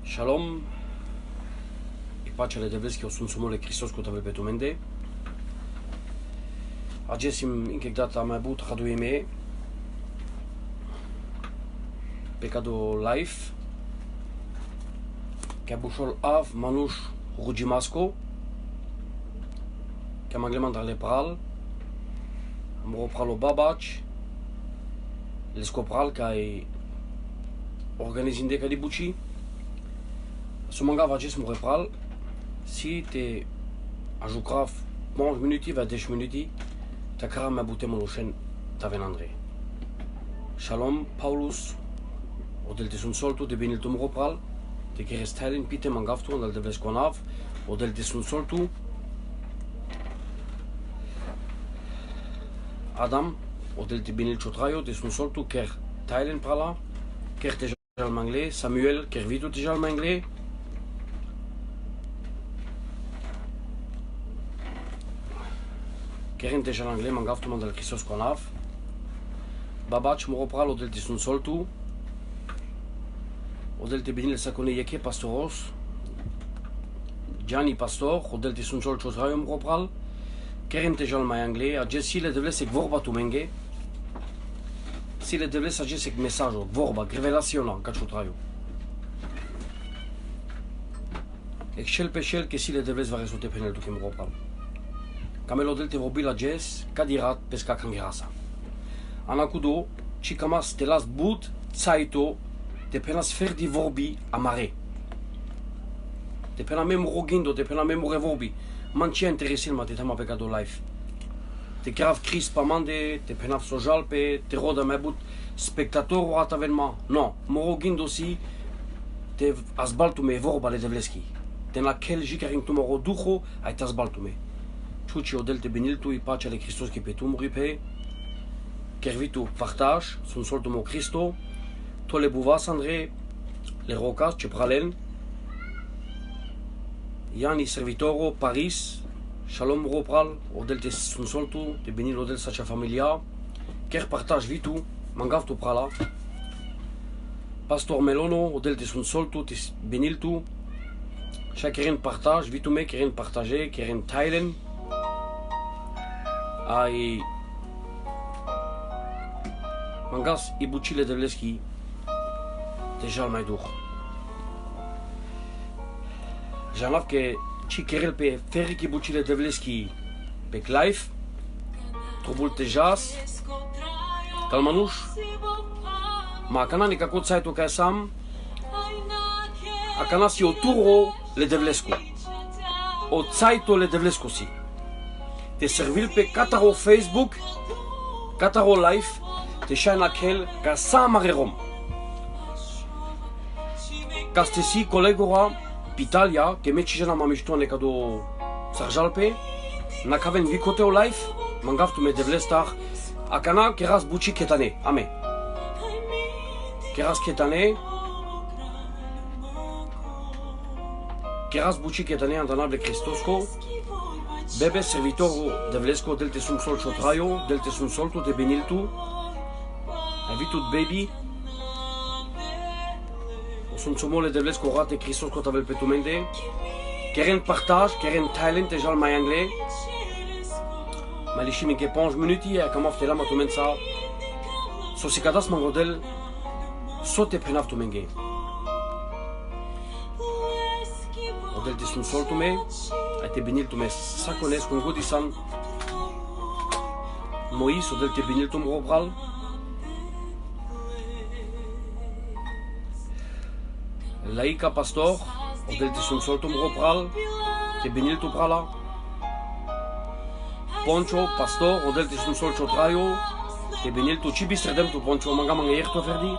Shalom e pacea de Dumnezeu, eu sunt Sumole Hristos cu tăvel pe tumende. Agesim încă data mai but haduime pe cado live. Că bușol av manuș rugimasco. Că magleman dar lepral. Am pralo babaci. L'escopral ca e organizinde ca di buci. Sumanga acest morepral, si te ajucrav 11 minute, 10 minute, te cara mea butem în ușen, ta ven Andrei. Shalom, Paulus, odel te sunt soltu, de benil tu morepral, te keres teilen, pite mangaftu, ondel de vesconav, odel te sunt soltu. Adam, odel te benil chotrayo, te sunt soltu, ker teilen prala, ker te jal mangle, Samuel, ker vitu te jal mangle. Keren te jalangle mangaftu mandal Hristos konav. Babac moropral odel te sunt soltu. Odel te benile sakone yeke pastoros. Gianni pastor, odel te sunt sol chotrayo moropral. Keren te jal mai angle, ages sile devlesek vorba tu menge. Sile devles agesek mesajo, vorba, revelaționa ca chotrayo. Excel pe cel că sile devles va rezulta penel tu moropral. Camelo del te vorbi la jazz, cadirat pesca cangerasa. Anacudo, ci camas te las but, saito, te penas fer di vorbi amare. Te pena memo rogindo, te pena memo revorbi. Man ci interesil ma te tama pe cado life. Te grav cris pa mande, te pena sojalpe, te roda mai but spectator o at avenma. No, mo rogindo si, te asbaltu me vorba le devleski. Te na kel jicaring tu moro ducho, ai te asbaltu me. Ciuci odel te beniltu i pacea de Hristos che pe tu muripe. Kervitu partaj, sunt soltu mo Cristo. To le buvas Andrei, le rocas, ce pralen. Iani servitoro, Paris, Shalom ropral, odel te sunt soltu, te benil odel sacea familia. Ker partaj vitu, mangavtu prala. Pastor Melono, odel te sunt soltu, te beniltu. Și keren partaj, vitu me, keren partaje, keren teilen. Ai mangas i bucile de vleski deja mai dur. Janav că ci kerel pe feriki bucile de vleski pe live trobul tejas calmanuș ma canani ca cot site-ul ca sam a canasi o turo le devlescu o site-ul le devlescu si te servil pe Cataro Facebook, Cataro Live, te shine aquel ca samare rom. Ca stesi colegora Pitalia, que me cijena mamishtoane ca do sarjalpe, na caven vicoteo live, mangaftu me devlestar, a cana keras buci ketane, ame. Keras ketane, keras buci ketane andanable Cristosco. Bebe servitorul de vlesco del te sunt sol chotrayo, del te sunt soltu de beniltu. Ai vitut baby. O sunt somole de vlesco rate Hristos co tavel pe tumende. Keren partaj, keren teilen te jal mai angle. Mai lishim încă 15 minute, a cam afte la matumența. So si cadas mangodel, so te penaf tumenge. Odel te sunt soltu me. Ai te benil tu me sacones cu godisan Mois odel te benil tu morobral Laica pastor odel te sunt soltu morobral te benil tu prala Poncho pastor odel te sunt sol chotrayo te benil tu cibistredem tu Poncho manga ierto verdi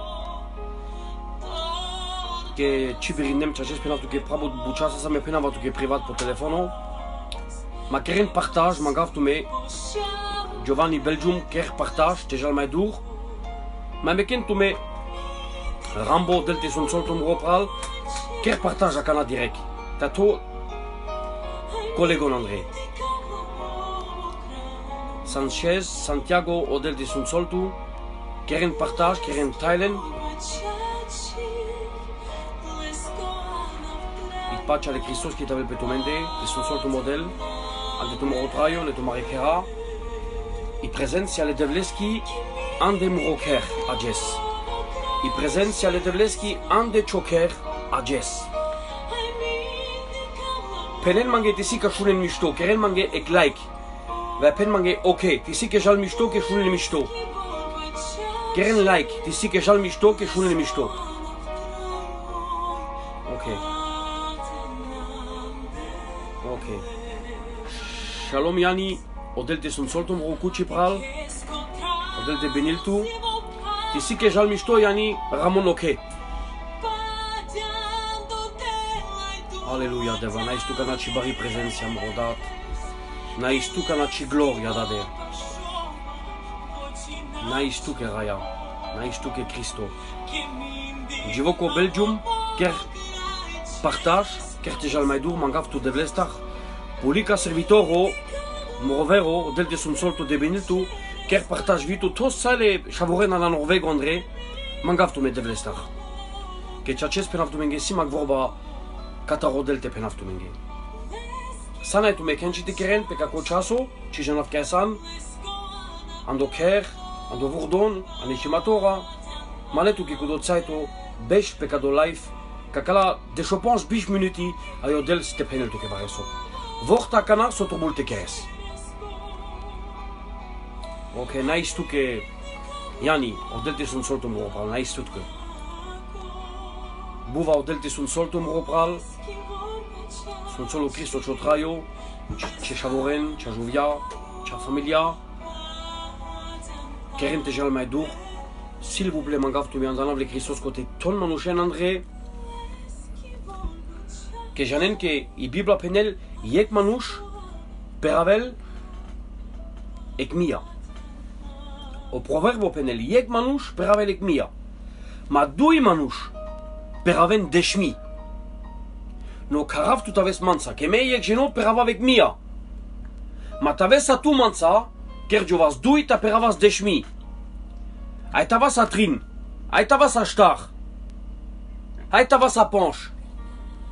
que cibirinem ce acest penatu que prabo buceasa să me penava tu que privat pe telefonul. Ma keren partaj, mangav tu me Giovanni Belgium ker partaj, te jal mai dur. Ma meken tu me Rambo del te sunt soltu moropral ker partaj a cana direct. Tato colegon Andrei. Sanchez, Santiago odel te sunt soltu keren partaj, keren teilen. pacea de Hristos que tavel pe tu mende, de sunt soltu model, ante tu morotraio, le tu marikera, i prezenția le devleski ande muroker ages. I prezenția le devleski ande choker ages. Penen mange tisi ka shunen mishto, keren mange ek like. Ve pen mange okay, tisi ke jal mishto ke shunen mishto. Keren like, tisi ke jal mishto ke shunen mishto. Okay. Okay. Shalom Yani, odel te sunt soltum roku chipral. Odel te beniltu. Tisi ke jal mishto Yani Ramon okay. Aleluia, Deva, n-ai tu ca ci bari prezenția am rodat. N-ai tu ca ci gloria da de. N-ai tu che raia. N-ai tu che Cristo. Givoco Belgium, ker partage, ker te jal mai dur, mangav tu de vlestar. Publica servitoro, morovero, del de sunt solto de beniltu, ker partage vitu tos sale shavoren la Norvego André, mangav tu me de vlestar. Che ce acest penav tu mengesi mag vorba Katarodel te penaf tu menge. Sana tu mekenci te keren pe kako chaso, ci janaf kesan, ando ker, ando vurdon, anichimatora, maletu ki kudo tsaito, besh pe kado life, kakala de chopons bish minuti, ayodel ste penel tu ke vareso. Vorta kana sotobul te keres. Ok, nice tu ke Yani, odel te sunt solto moro, nice tu ke. Buva odel te sunt solto moro, sunt solo Cristo ce traio, ce shavoren, ce juvia, ce familia. Keren te jal mai dur. S'il vous plaît, mangav tu mi anzanav le Christos côté ton manushen André. Que janen que i Bibla penel yek manush peravel ek mia. O proverbo penel yek manush peravel ek mia. Ma dui manush peraven deshmi. No carav tu t'aves mansa, che mei ek geno perava avec mia. Ma t'aves a tu mansa, ker giovas dui ta peravas deshmi. Ai tavas a trin, ai tavas a star, ai tavas a penche,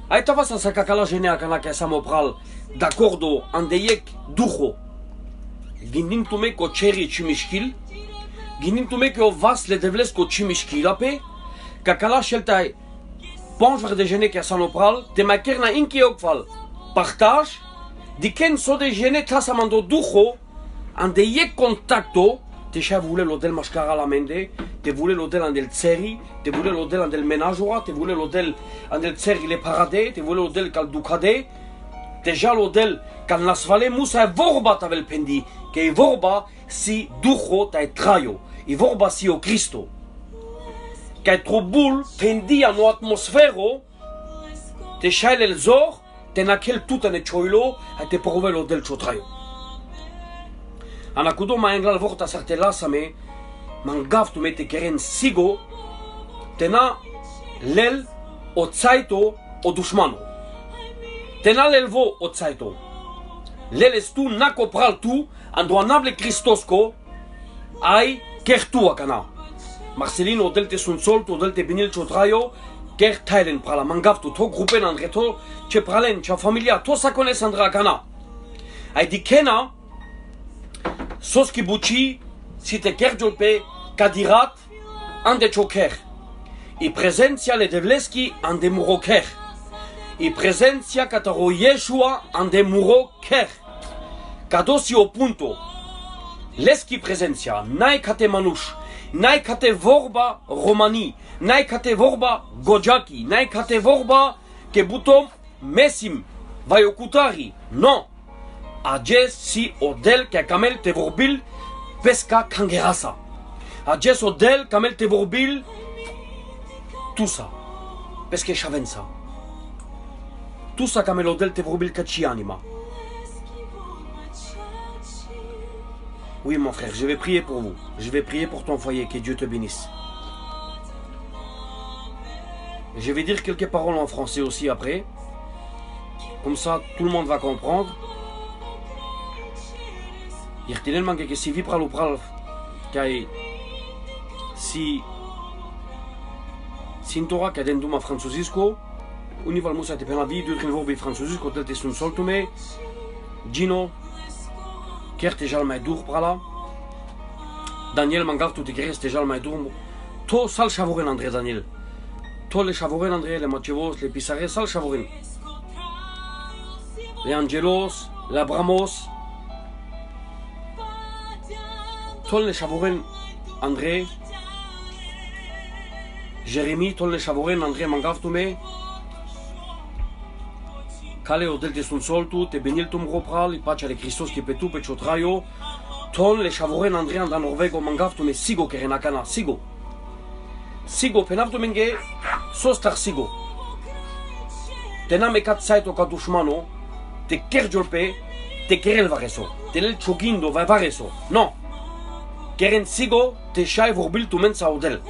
ai tavas a sakakala genea kana ke samopral, d'accordo andeyek ducho. Gindim tu me ko cheri chimishkil, gindim tu me ko vas le devles ko chimishkil ape, kakala sheltai. Penche vers déjeuner qui a sanopral, te makerna inki okval. Partage, di ken so déjeuner tasamando ducho, ande yek contacto, te sha voulait l'hôtel mashkara la mende, te voulait l'hôtel andel tseri, te voulait l'hôtel andel menajora, te voulait l'hôtel andel tseri le parade, te voulait l'hôtel kal dukade, te ja l'hôtel kal nasvale musa vorba tavel pendi, ke vorba si ducho ta traio, i vorba si o Cristo. Că trobul pendia no atmosfero, te shaile el zor, te nakel tuta ne choilo, a te provelo del chotraio. Anakudo ma englal vorta sarte lasame, mangav tu mete keren sigo, te na lel o tsaito o dushmano. Te na lelvo o tsaito. Leles tu nako pral tu, ando anable Christosco, ai kertu akana. Marcelino odel te sunt solto, odel te binil chotraio, ker tailen prala mangav tu to grupen andre to, ce pralen, ce familia, to sa cones andra kana. Ai di kena, sos ki buci, si te kerjol pe kadirat, ande choker. I prezenția le devleski ande muroker. I prezenția kataro Yeshua ande muroker. Kadosi o punto. Leski prezenția, nai kate manush. N-ai cate vorba romani, n-ai cate vorba gojaki, n-ai cate vorba che butom mesim vaiocutari. No! Ages si odel che camel te vorbil pesca kangerasa. Ages odel camel te vorbil tusa. Pesca shavensa. Tusa camel odel te vorbil caci anima. Oui, mon frère, je vais prier pour vous. Je vais prier pour ton foyer. Que Dieu te bénisse. Je vais dire quelques paroles en français aussi après. Comme ça, tout le monde va comprendre. Irtinen mange que si vi pral ou pral, si Sintora cadenduma franzusisco, Unival Musa te pena vi, 2-3 vorbi franțuziți, că te sunt soltume, Gino, chiar te jal mai dur prala, Daniel mangav tu te keres te jal mai dur, to sal shavoren André Daniel, to le shavoren André, le Machevos, le Pisare, sal shavoren, le Angelos, le Abramos, to le shavoren André, Jérémy, to le shavoren André mangav tu me, Cale odel te sunt soltu, te benil tum ropral, i pacea de Christos ki pe tu pe ciotraio, ton le shavoren Andrean da Norvego mangaftu me sigo kerenakana, sigo. Sigo penavtu menge, sostar sigo. Te name kat saito ka dushmano, te kerjolpe, te kerel vareso, te lel chogindo va vareso. No. Keren sigo, te shai vorbil tu mensa odel.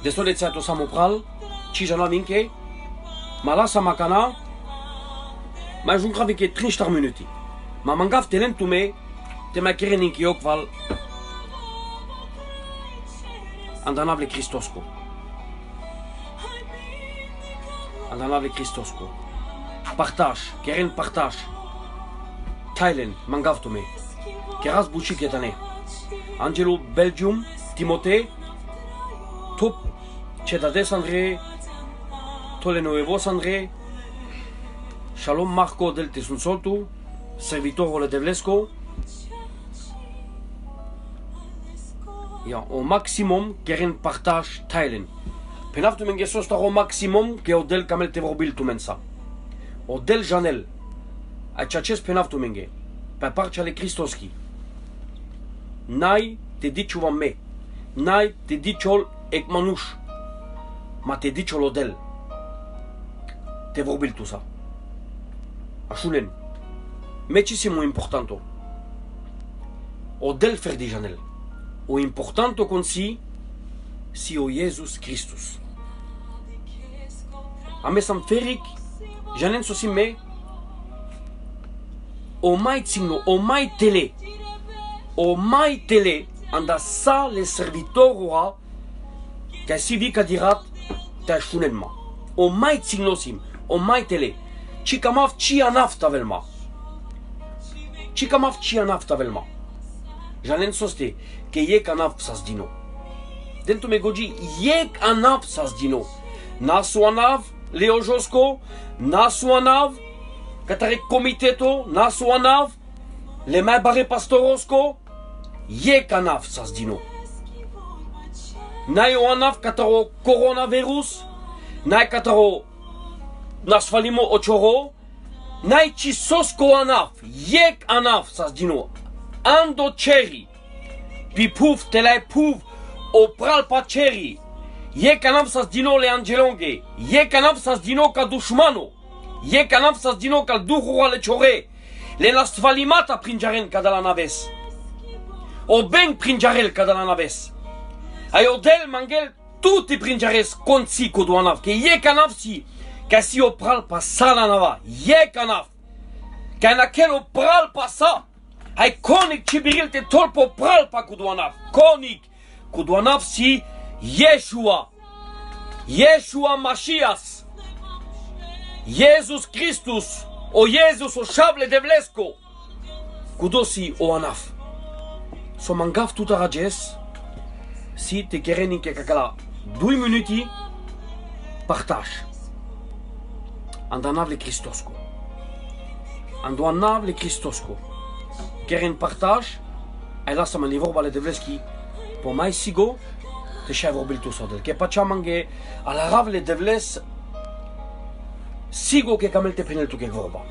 Desole saito samopral, ci jana vinke, ma lasa makana, ma junkra vinke 30 minuti. Ma mangaf telen tume, te ma keren inki okval, andanavle Christosko. Andanavle Christosko. Partage, keren partage. Thailand, mangaf tume. Keras buchi ketane. Angelo Belgium, Timothée, top, Cedades André, Tole Nuevos André, Shalom Marco del Tesun Soltu, Servitorul Devlesco. Ja, au maximum keren partage teilen. Penaftu menge sostar au maximum ke odel kamel tevrobil tu mensa. Odel Janel. Aici penaftu menge. Pe parcele Cristoski. Nai te diciu me. Nai te diciol ek manuș. Ma te diciol odel. Te vorbil tu sa. Așunen. Muchísimo importante. Odel ferdi Janel. O importante con si o Jesus Christus. Ame sam feric, Janen sosime, o mai ținno, o mai tele, anda sa le servitorua, ca si vi ca dirat, te așunenma. O mai ținno sim, o mai tele, ci camav ci anaf tavelma. Ci camav ci anaf tavelma. Janen soste, que yek anaf sas dino. Dentro me goji yek anaf sas dino. Nasu anav, Leo Josko, nasu anav, katare komiteto, nasu anav, le mai bare pastorosco, yek anaf sas dino. Nayo anaf kataro coronavirus, nay kataro nasfalimo ochoro, nay ci sosko anaf, yek anaf sas dino. Ando ceri, pi puf telai puf, o pral pa ceri, ye canam sas dino le angelonge, ye canam sas dino ca dușmano, ye canam sas dino ca duhul ale ciore, le nastvalimata prinjaren ca de la naves, o ben prinjarel ca de la naves, ai odel mangel tutti prinjares consi cu duanav, che ye canam si, ca si o pral pa sa la nava, ye canam, ca în achel o pral pa sa, ai conic cibiril te tolpo pral pa cu duanav. Conic cu duanav si Yeshua. Yeshua Mashiach. Jesus Christus. O Jesus o șable de vlesco. Cu dosi o anaf. So mangaf tuta rages. Si te kerenin ke kakala 2 minuti partage. Andanav le Christosco. Andanav le Christosco. Keren partage, ai lasă mă vorba le devleski, po mai sigo, te șai vorbil tu sodel. Che pacea mange, ala rav le devles, sigo che camel te penel tu che vorba.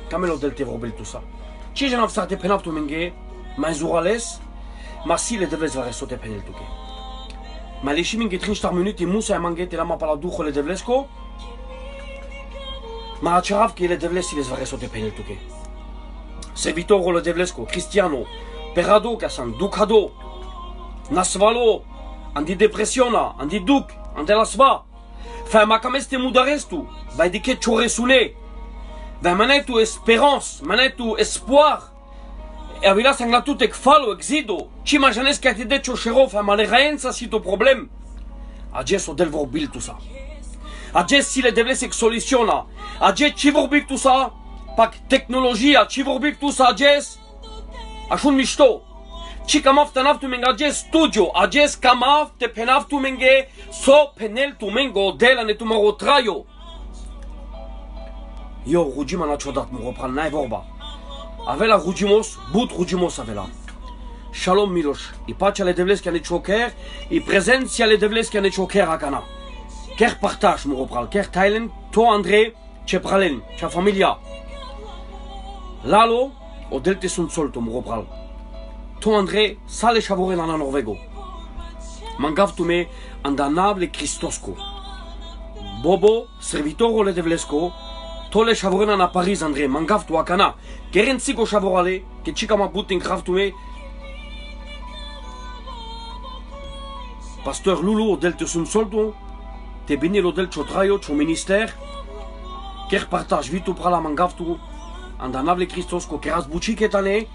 Camel odel te vorbil tu sa. Ce gen av te penal tu menge, mai zurales, ma si le devles va reso te penel tu che. Ma le și minge 30 minute musa ai mange te la mapa la duho le devlesko, ma acerav che le devlesi les va reso te penel tu che. Servitorul le devlesco, Cristiano, Perado, Casan, Ducado, Nasvalo, andi depresiona, andi duc, andi lasva. Fai ma cam este mudarestu, vai di che cioresule. Vai manai tu esperance, manai tu espoir. E avila sanglatut ec falo, exido. Ci imaginez che ti de cioșero, fai ma le raenza si tu problem. Ages o del vorbil tu sa. Ages si le devle se soluționa. Ages ce vorbic tu sa? Pac tehnologia ce vorbic tu sa ages? Așa mișto. Ce camav te naftu menga ages studio. Ages camav te penaftu menge so penel tu mengo de la ne tu mă traio. Eu rugima n-a ciudat mă ropral n-ai vorba. Avela rugimos, but rugimos avela. Shalom Miloš, i pacea le devleski ne choker, i prezenția le devleski ne choker akana. Ker partaj mă ropral, ker Thailand, to Andrei, ce pralen, ce familia. Lalo, o delte sunt solto mă ropral. To Andrei, sale shavoren ana Norvego. Mangav tu me andanable Cristosko. Bobo, servitorul le devlesko, tole shavoren ana Paris Andrei, mangav tu akana. Keren sigo shavorale, ke chica ma but in kraft tu me. Pasteur Lulu, odel te sunt soldo, te benil odel čo trajo, čo minister, ker partaj vitu prala mangavtu, andanavle Cristosko, keras bučike tane,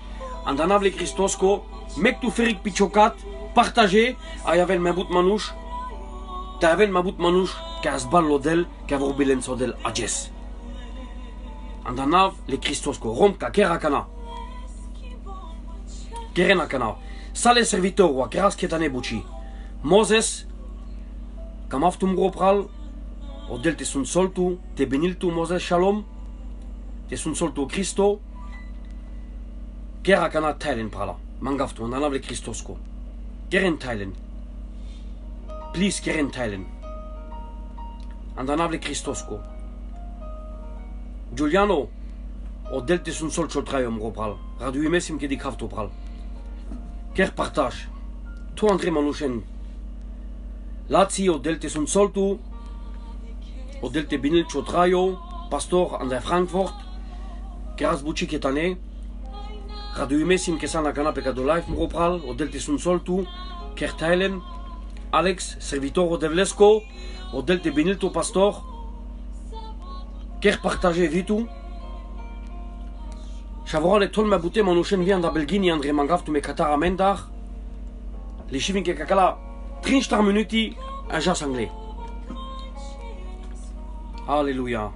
andanavle Cristosko, mek tu ferik pichokat, partaje, a javel mabut manush, te javel mabut manush, keras bal odel, ke vorbilen sodel ages. Andanav le Cristosko, romka, kerakana, kerenakana, sale servitorua, keras ketane buči. Moses, cam aftum ropral, odel te sunt soltu, te benil tu Moses shalom, te sunt soltu Cristo, kera kana Thailand prala, mangaftu, andanavle Cristosko, keren Thailand, please keren Thailand, andanavle Cristosko, Giuliano, odel te sunt sol choltrayom ropral, radu imesim ke di kaftu pral, ker partaj, tu Andrei Manushen. Lazio odel te sunt soltu, odel te binil chotrayo, pastor Andrei Frankfurt, keras buchik etane, radu imesim kesana kana pekado life mropral, odel te sunt soltu, ker Thailand, Alex, servitor odevlesko, odel te binil to pastor, ker partager vitu, shavorale tol ma bute manushen vien da Belgini Andrei mangaftu me Qatar amendar, le shivin ke kakala 30 minuti un jas anglais. Alléluia.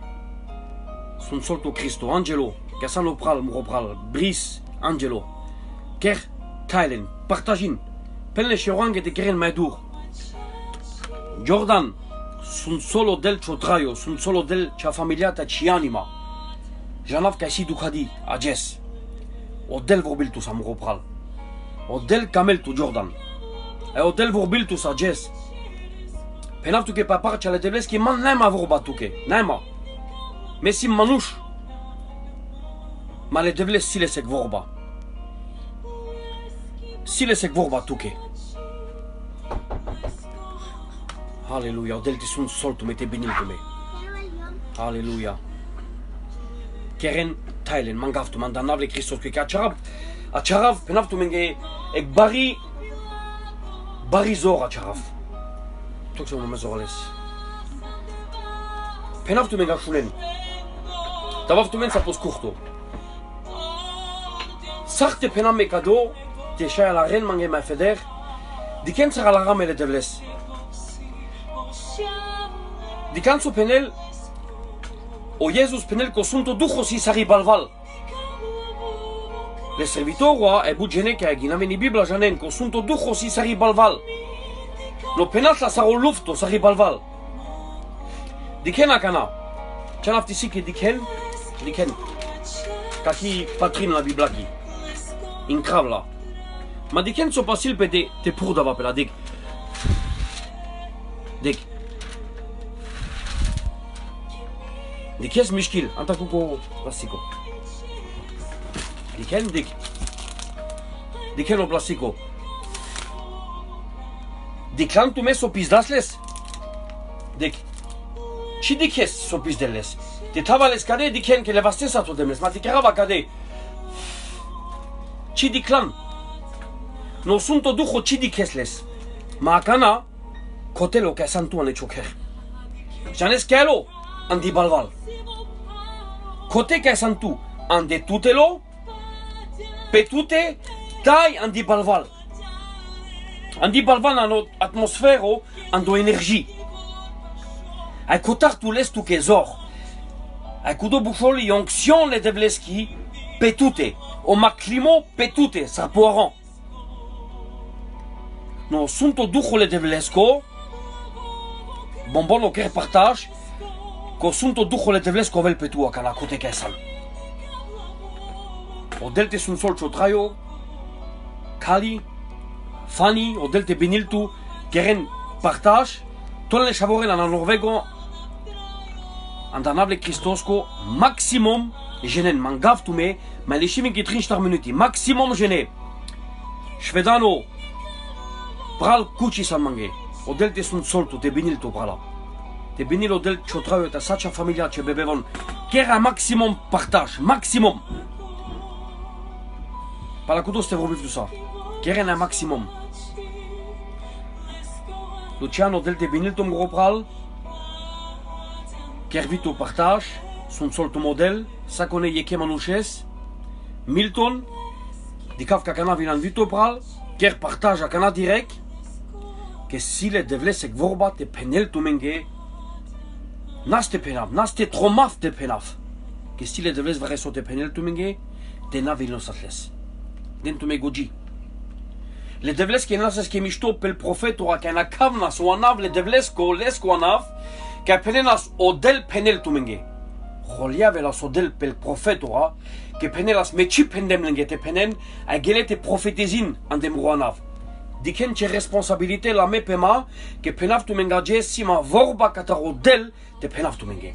Sunt solto Cristo, Angelo, Cassano pral, Mropral, Brice, Angelo. Ker, Thailand, partajin. Pelne Shirang de Keren Maidur. Jordan, sunt solo del chotrayo, sunt solo del cha familiata ci anima. Janav Kasi Dukhadi, Ajes. Odel vorbiltu sa Mropral. Odel Kamel tu Jordan. E odel vorbil tu sa Jess. Penav tu ke papar ce le devleski man nema vorba tu ke. Nema. Mesim manush. Ma le devles sile sek vorba. Sile sek vorba tu ke. Aleluia. Odel ti sunt sol tu me te binil tu me. Aleluia. Keren Thailand mangav tu mandanavle Christos ke acharav. Acharav penav tu menge ek Bari zor acharaf. Tok se mă zorales. Penav tu menga shulen. Tavav tu men sa pos curto. Sarte penam me cadeau, te shaya la ren mange ma feder. Diken sara la ramele devles. Dikan su penel o Jesus penel ko sunto duchos i sari balval. Le servitorua e bugene che ginameni Biblia janen ko sunto duchos i sari balval. No penat la saro lufto sari balval. Diken akana. Chanafti siki diken. Kaki patrin la Biblaki. In kravla. Ma diken so pasil pe te purdava pe la dik. Dikes mishkil, anta kuko plastiko. Diken o plastiko. Diklan tu me so pizdasles? Ci dikes so pizdeles? Te tavales kade diken ke levastesa to demes, ma dikerava kade. Ci diklan? No sunto duho ci dikesles. Ma akana, kotelo ke santu ane choker. Janes kelo, andi balval. Kote ke santu, ande tutelo, pe tute, tai andi balval. Andi balvan ano atmosfero ando energie. Ai kotar tu les tu kezor. Ai kudo bucholi jonction le devleski petute. O maklimo petute sarpoaran. No sunto ducho le devlesko. Bonbon o ker partage. Ko sunto ducho le devlesko vel petu akana kote kesan. O delte sun sol chotrayo. Kali. Fanny, o delte beniltu, keren partage, tolle chavoren en Norvego, andanable Christosko, maximum, jenen, mangav tume, ma le chiming qui trinch tar minuti, maximum jene. Shvedano, pral kuchi san mange, o delte sun solto, te beniltu prala. Te benil o delte chotrayo et a sacha familia che bebevon, kera maximum partage, maximum. Pala kudos te vrobiv tout ça. Keren un maximum. Luciano delte beniltum gropral. Kervito partage. Son solto model. Sakone yeke manuches. Milton. Dikav kakana vilan vito pral. Ker partage akana direct. Que si le devlesek vorba te penel tu menge. Nas te penaf. Nas te tromaf te penaf. Que si le devles vareso te penel tu menge. Te navilos atles. Den tu me goji. Le devles qui nas que misto pel prophète ora kana kavnas o anav le devles ko lesko anav ka penenas odel penel tumenge kholia velas odel pel prophète ora que penelas mechi pendem lengete penen a gelete prophétezin andem roanav diken che responsabilité la mepema que penav tumenga je sima vorba katarodel te penav tumenge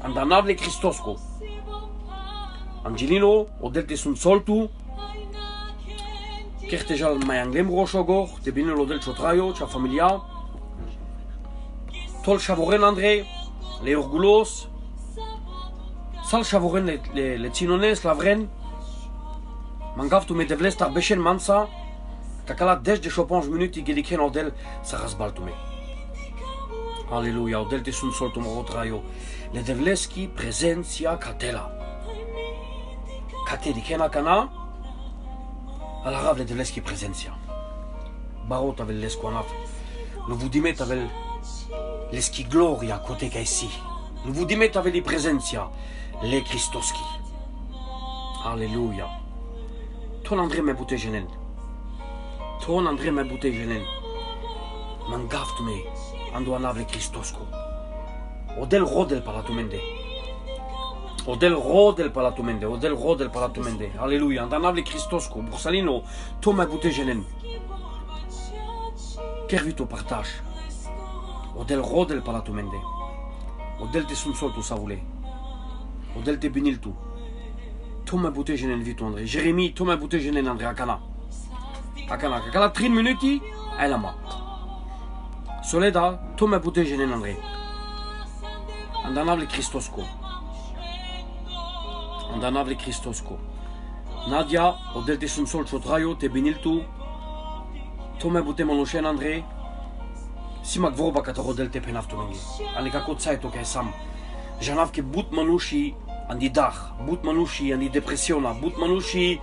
andanav le Christosko Angelino odel te sun soltu Kertejal mayanglem roshogor, te bine lodel chotrayo, cha familia. Tol chavoren André, les orgulos. Sal chavoren les tinones, lavren. Mangav tu me devles tar bechen mansa. Kakala dej de chopange minute geliken odel, sarasbal tu me. Alléluia, odel te sun sol tu rotrayo. Le devleski presentia katela. Kate dikena kana. Alla rave le devleski presentia. Barot avel l'esquanaf. Le vous dimet avel leski gloria kote kaisi. Le vous dimet avel li presentia. Le Christoski. Alléluia. Ton André me bouté genen. Ton André me bouté genen. Mangav tume. Ando anav le Christosko. Odel rodel palatumende. Odel rodel palatumende, odel rodel palatumende. Alléluia. Andanavle Christosko, Bursalino, Thomas Bouté Genen. Kervito partage. Odel rodel palatumende. Odel te sumsoltu savule. Odel te biniltu. Thomas Bouté Genen vito André. Jérémie, Thomas Bouté Genen André Akana. Akana 30 minuti, elama. Soleda, Thomas Bouté Genen André. Andanavle Christosko. Andanavle Christosko. Nadia, odel te sun sol chotrayo, te biniltu. Tome bute monoshen André. Simak vorba kata rodel te penaf tu mengi. Anika kotsaito ke sam. Janav ke but manushi andi dach, but manushi andi depressiona, but manushi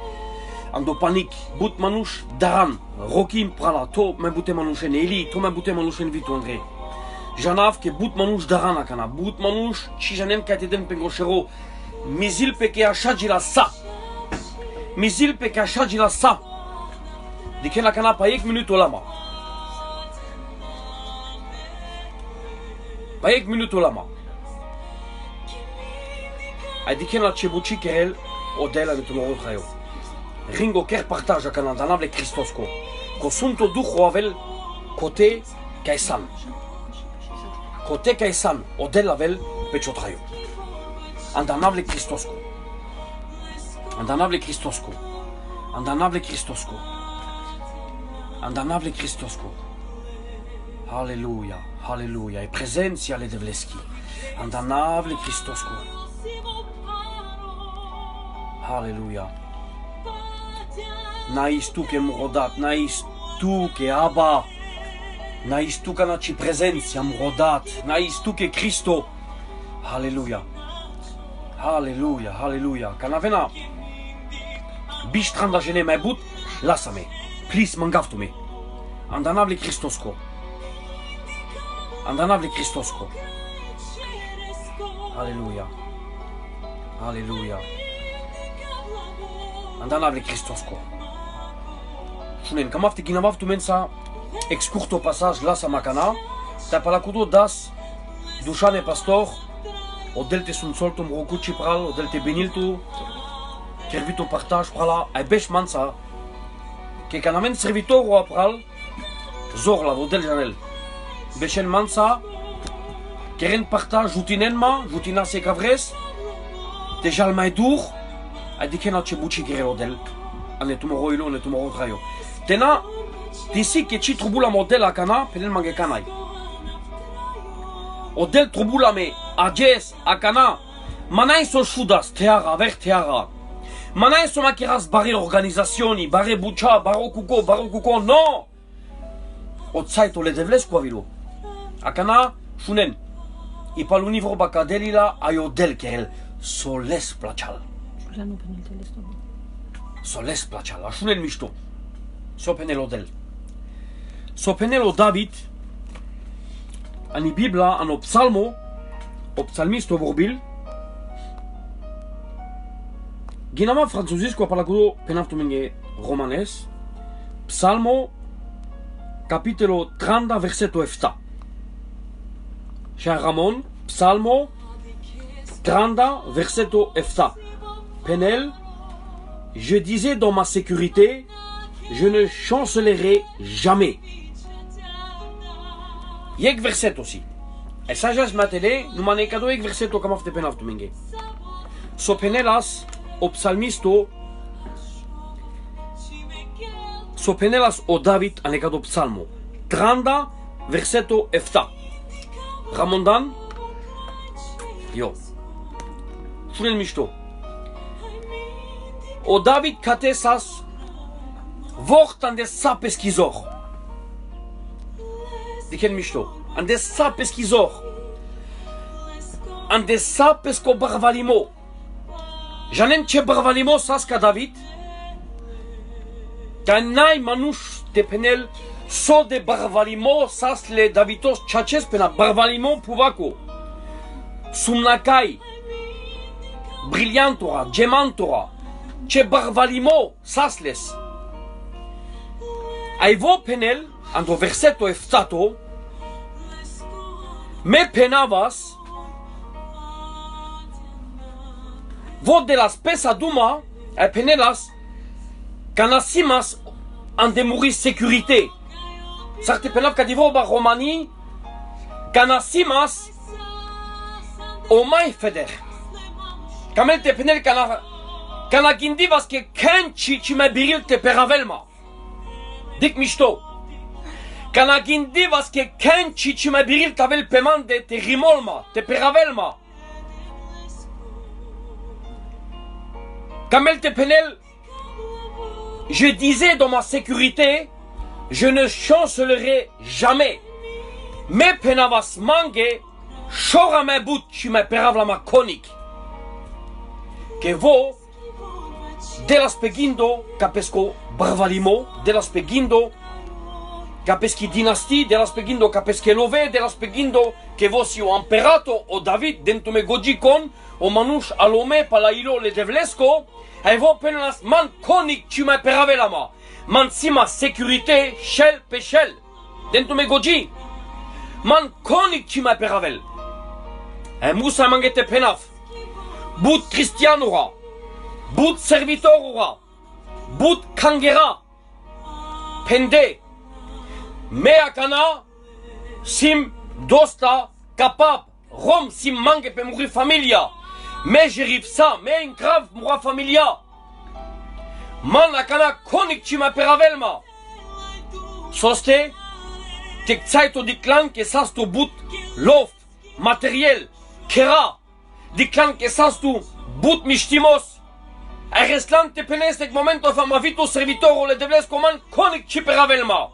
ando panik, but manush daran, rokim prala, to me bute manushen Eli, to me bute manushen vitu André. Janav ke but manush daran akana, but manush chi janen kateden pengoshero. Mizil peke ashajila sa. Mizil peke ashajila sa. Diken akana pa 1 minute olama. Pa 1 minute olama. A diken la chebuchi kerel odel avec ton rotrayo. Ringo ker partage akana danavle Christosko. Ko sunto ducho avel kote kaisan. Kote kaisan odel avel pechotrayo. Andanavle Christosko. Andanavle Christosko. Andanavle Christosko. Andanavle Christosko. Alléluia. Alléluia. E presentia le devleski. Andanavle Christosko. Alléluia. Naistuke murodat. Naistuke Abba. Naistuka naci presentia murodat. Naistuke Christo. Alléluia. Alléluia, alléluia. Kanavena. Bishtran da gene me but, lasame. Please mangav tu me. Andanav le Christosko. Andanav le Christosko. Alléluia. Alléluia. Andanav le Christosko. Шунен, камав те ги навав ту мен са екскурто пасаж ласа макана, та палакудо дас душане пастор, отделте сунцолто мрокучи прал, отделте бенилту, кервито партаж прала, ай беш манса, ке канамен сервиторо апрал, зорла водел жанел. Бешен манса, керен партаж жутиненма, жутина се каврес, те жалмай дур, ай дикена че бучи кере одел, а не туморо ило, не туморо трайо. Tena, disi que ci trubula model akana, penen mange kanai. Odel trubula me ajes akana, manai so shudas teara ver teara. Manai so makiras bare organizazioni, bare bucha, barokuko, no. Otsaito le devles quavilo. Akana shunen. I palunivro bakadelila ayodel kerel soles plachal. Soles plachal, shunen mishto. Sopenelo del. Sopenelo David, ani Bibla, ano psalmo, o psalmisto vorbil, ginama franzuzisco apalakudo penaftu menge romanes, psalmo, capitolo 30, versetto 7. Cher Ramon, psalmo, 30, versetto 7. Penel, je disais dans ma sécurité, je ne chancellerai jamais. Yek verset aussi. Et ça, j'ai matélé, nous m'en cadeau yek verset au kamaf de penaf tu menge. So penelas o psalmisto, so penelas o David ane cadeau psalmo. 30 versetto efta. Ramondan, yo. Funen mishto. O David katesas Wort an des sapes kizor. Diken mishto. An des sapes kizor. An des sapes ko barvalimo. Janen che barvalimo saska David. Kanai manush de penel so de barvalimo sas le Davidos chaches pena barvalimo puvako. Sumnakai. Brillantora, gemantora. Che barvalimo sasles. Aivo penel, ando versetto eftato, me penavas, vod de las pesa duma, e penelas, canasimas ande muris sécurité. Sarte penav kadivo ba romani, canasimas, o mai feder. Kamel te penel kana gindivas ke kenchi ci me biril te peravelma. Dik mishto. Kana gindi vas ke kenchi ci me biril tavel pemande te rimolma, te peravelma. Kamel te penel, je disais dans ma sécurité, je ne chancellerai jamais. Me penavas mange, shora me but ci me peravla ma konik. Que vo, de las pegindo capesco barvalimo, de las pegindo capeschi dinasti, de las pegindo capesche love, de las pegindo che vossi o imperato o David dentro me godicon o manush alome palailo le devlesco e vo penas man konik ci me peravelama man sima sécurité shell pe shell dentro me goji man konik ci me peravel e musa mangete penaf but cristianora but servitorora but kangera pende mea kana sim dosta capab rom sim mangue pe mourir familia me j'arrive ça me in grave moura familia man akana konik ci ma peravelma soste tek zaito di clan que sas tu but lof materiel kera di clan que sas tu but mishtimos a restlante penestek momento famavito servitoro le devles coman konik ci peravelma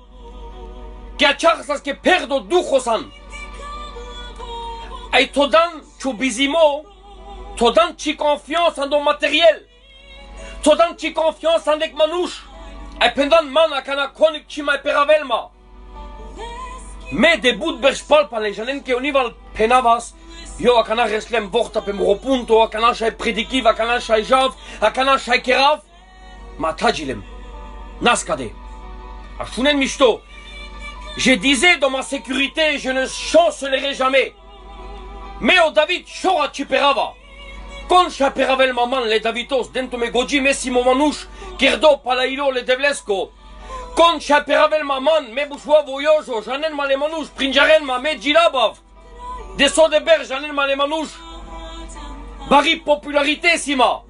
que achar que perdo duchosan. Ay todan chubizimo, todan chi confiance en don matériel, todan chi confiance en ek manouche, ay pendan man akana konik chi mai peravelma. Me debut berspal pale janen ke onival penavas yo akana reslem vorta pe mropunto akana shay predikiv akana shay jav akana shay kerav matajilem naskade afunen mishto. Je disais dans ma sécurité je ne chancellerai jamais. Mais au David chora chuperava. Kon chaperavel maman le Davidos dentro me goji mesimo manush kerdo palailo le devlesko. Kon chaperavel maman me bushwa voyojo janen male manush prinjaren ma me jilabav. Deso de ber janen male manush. Bari popularité sima.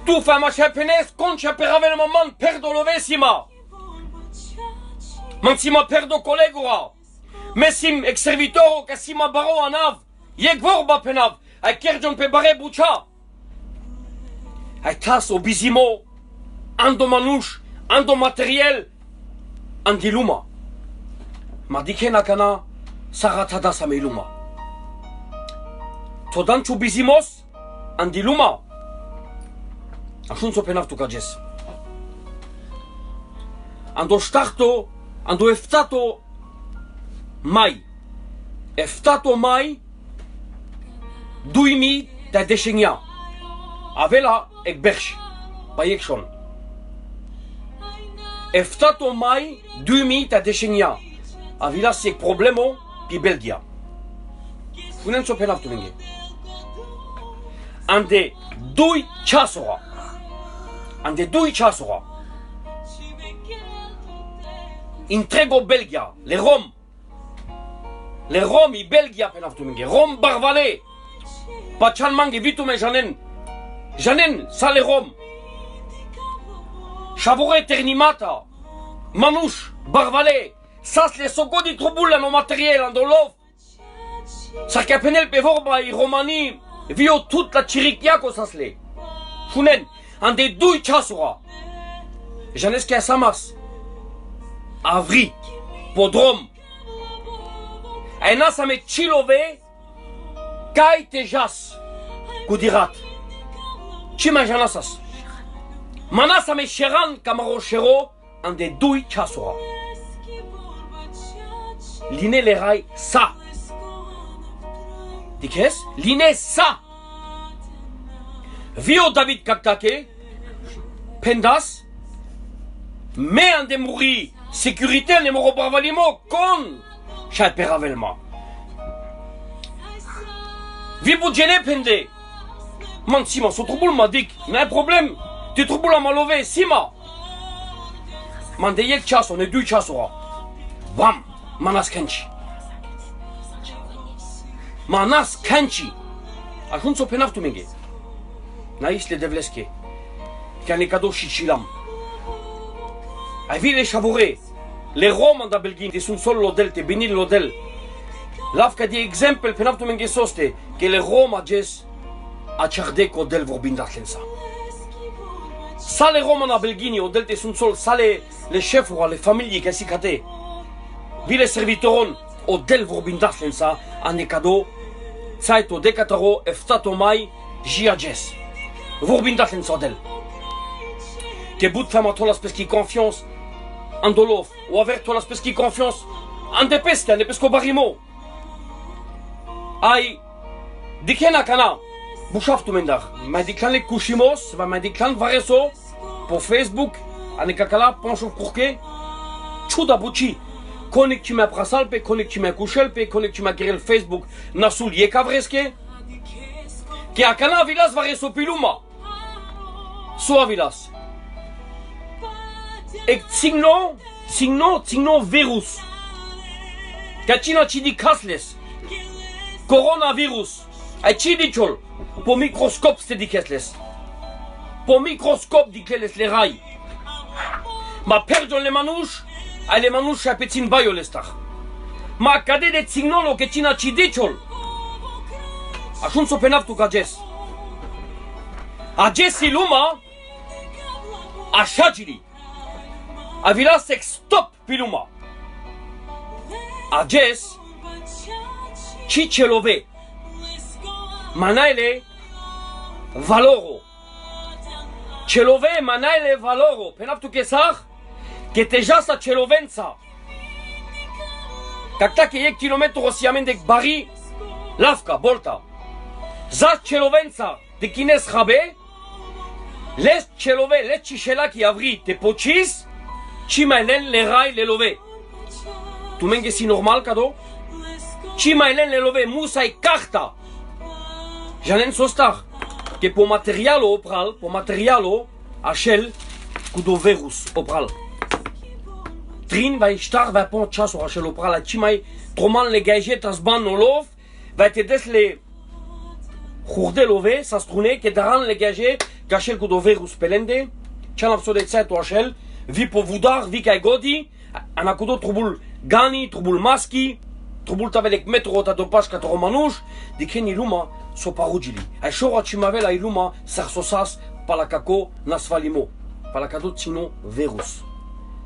Tu fama chapenes kon chaperavel maman perdolove sima. Mansima perdo kolegora. Mesim ex servitoro kasima baro anav. Yek vorba penav. Ai kerjon pe bare bucha. Ai tas obizimo. Ando manush. Ando materiel. Andiluma. Madike nakana. Saratada sameluma. Todan chubizimos. Andiluma. Ashun so penav tukajes. Ando starto. Ando eftato. Mai. Eftato mai. 2000 de decennia. Avela ek berch. Bayek shon. Eftato mai 2000 de decennia. Avila sek problemo pi Belgia. Funen so penav tu menge. Ande 2 chasora. Ande 2 chasora. Intrego Belgia. Les Roms. Les Roms i Belgia penav tu menge. Rom barvale. Pachan mangi vitu me janen. Janen, sa les Roms. Chavore ternimata. Manouche, barvale. Sas les soko di trouboul no matériel en dolov. Sa kapenel pe vorba i romani. Vio toute la chirikiako sasle. Funen, ande 2 chasora. Janeski a samas. Avri, podrom. Aina sa me chilove. Kai tejas. Kudirat. Chima janasas. Manasa me sheran kamaro shero. Ande 2 chasora. Line le rai sa. Dikes? Line sa. Vio David Kaktake. Pendas. Me ande mouri. Sécurité ne moro barvalimo. Kon. Chaperavelma. Vibu gene pende. Man sima so trouboul ma dik. Mais un problème. Tu trouboul a malové sima. Man de yek chas on est 2 chasora. Bam. Manas kanchi. Manas kanchi. Ajun so penav tu menge. Naïs le devleske. Kane kado chichilam. Ai vi le chavore. Les Roms da Belgin te sun sol lodel te benil lodel. Lafka di exemple penav tu menge soste que les Roms ages a charde ko del vorbindat lensa. Sa les Roms da Belgini odel te sun sol sale les chefs ou les familles que si kate. Vi les servitoron odel vorbindat lensa ane kado saito decataro eftato mai jiages. Vorbindat lensa odel. Que bout fama tolas peski confiance en dolof ou avec tolas peski confiance en depeste en depesco barimo. Ai dikena kana bushaftu mendar. Ma diklan le kushimos va ma diklan vareso pour Facebook ane kakala poncho kurke chuda buchi. Konik tu m'as prasalpe, konik tu m'as kushelpe, konik tu m'as girel Facebook nasul yekavreske. Ki akana vilas vareso piluma. So vilas. Ek signo virus. Kachina chidi kasles. Coronavirus. Ai chidi chol. Po microscope ste dikesles. Po microscope dikles le rai. Ma perdon le manouche. Ai le manouche a petin bayo lestar. Ma kade de signo lo kachina chidi chol. Ashun so penav tu kajes. Ajes iluma. Ashajili. Avila sek stop piluma. Ajes chichelove. Manaile valoro. Chelove manaile valoro. Penav tu kesar que te jasa chelovenza. Kakta ke 1 kilometru osiamendek bari, lavka, bolta. Zat celovența de chines habe, les celove, les cishela ki avri te pocis, ci mai len le rai le love. Tu menge si normal cado? Ci mai len le love musai carta. Janen sostar, que po materialo opral, po materialo, achel, cu do virus opral. Trin vai star vai pon chaso achel opral, a ci mai troman le gaje tasban no lov, vai te des le Hurde love, sa strune, que daran le gaje, gachel cu do virus pelende, chan absode tsait o achel, vi po vudar, vi kai godi, anakudo trubul gani, trubul maski, trubul tavelek metro ta dopash kat romanush, dikeni luma so parugili. Ai shora chimavela iluma sarsosas palakako nasvalimo. Palakado tsino virus.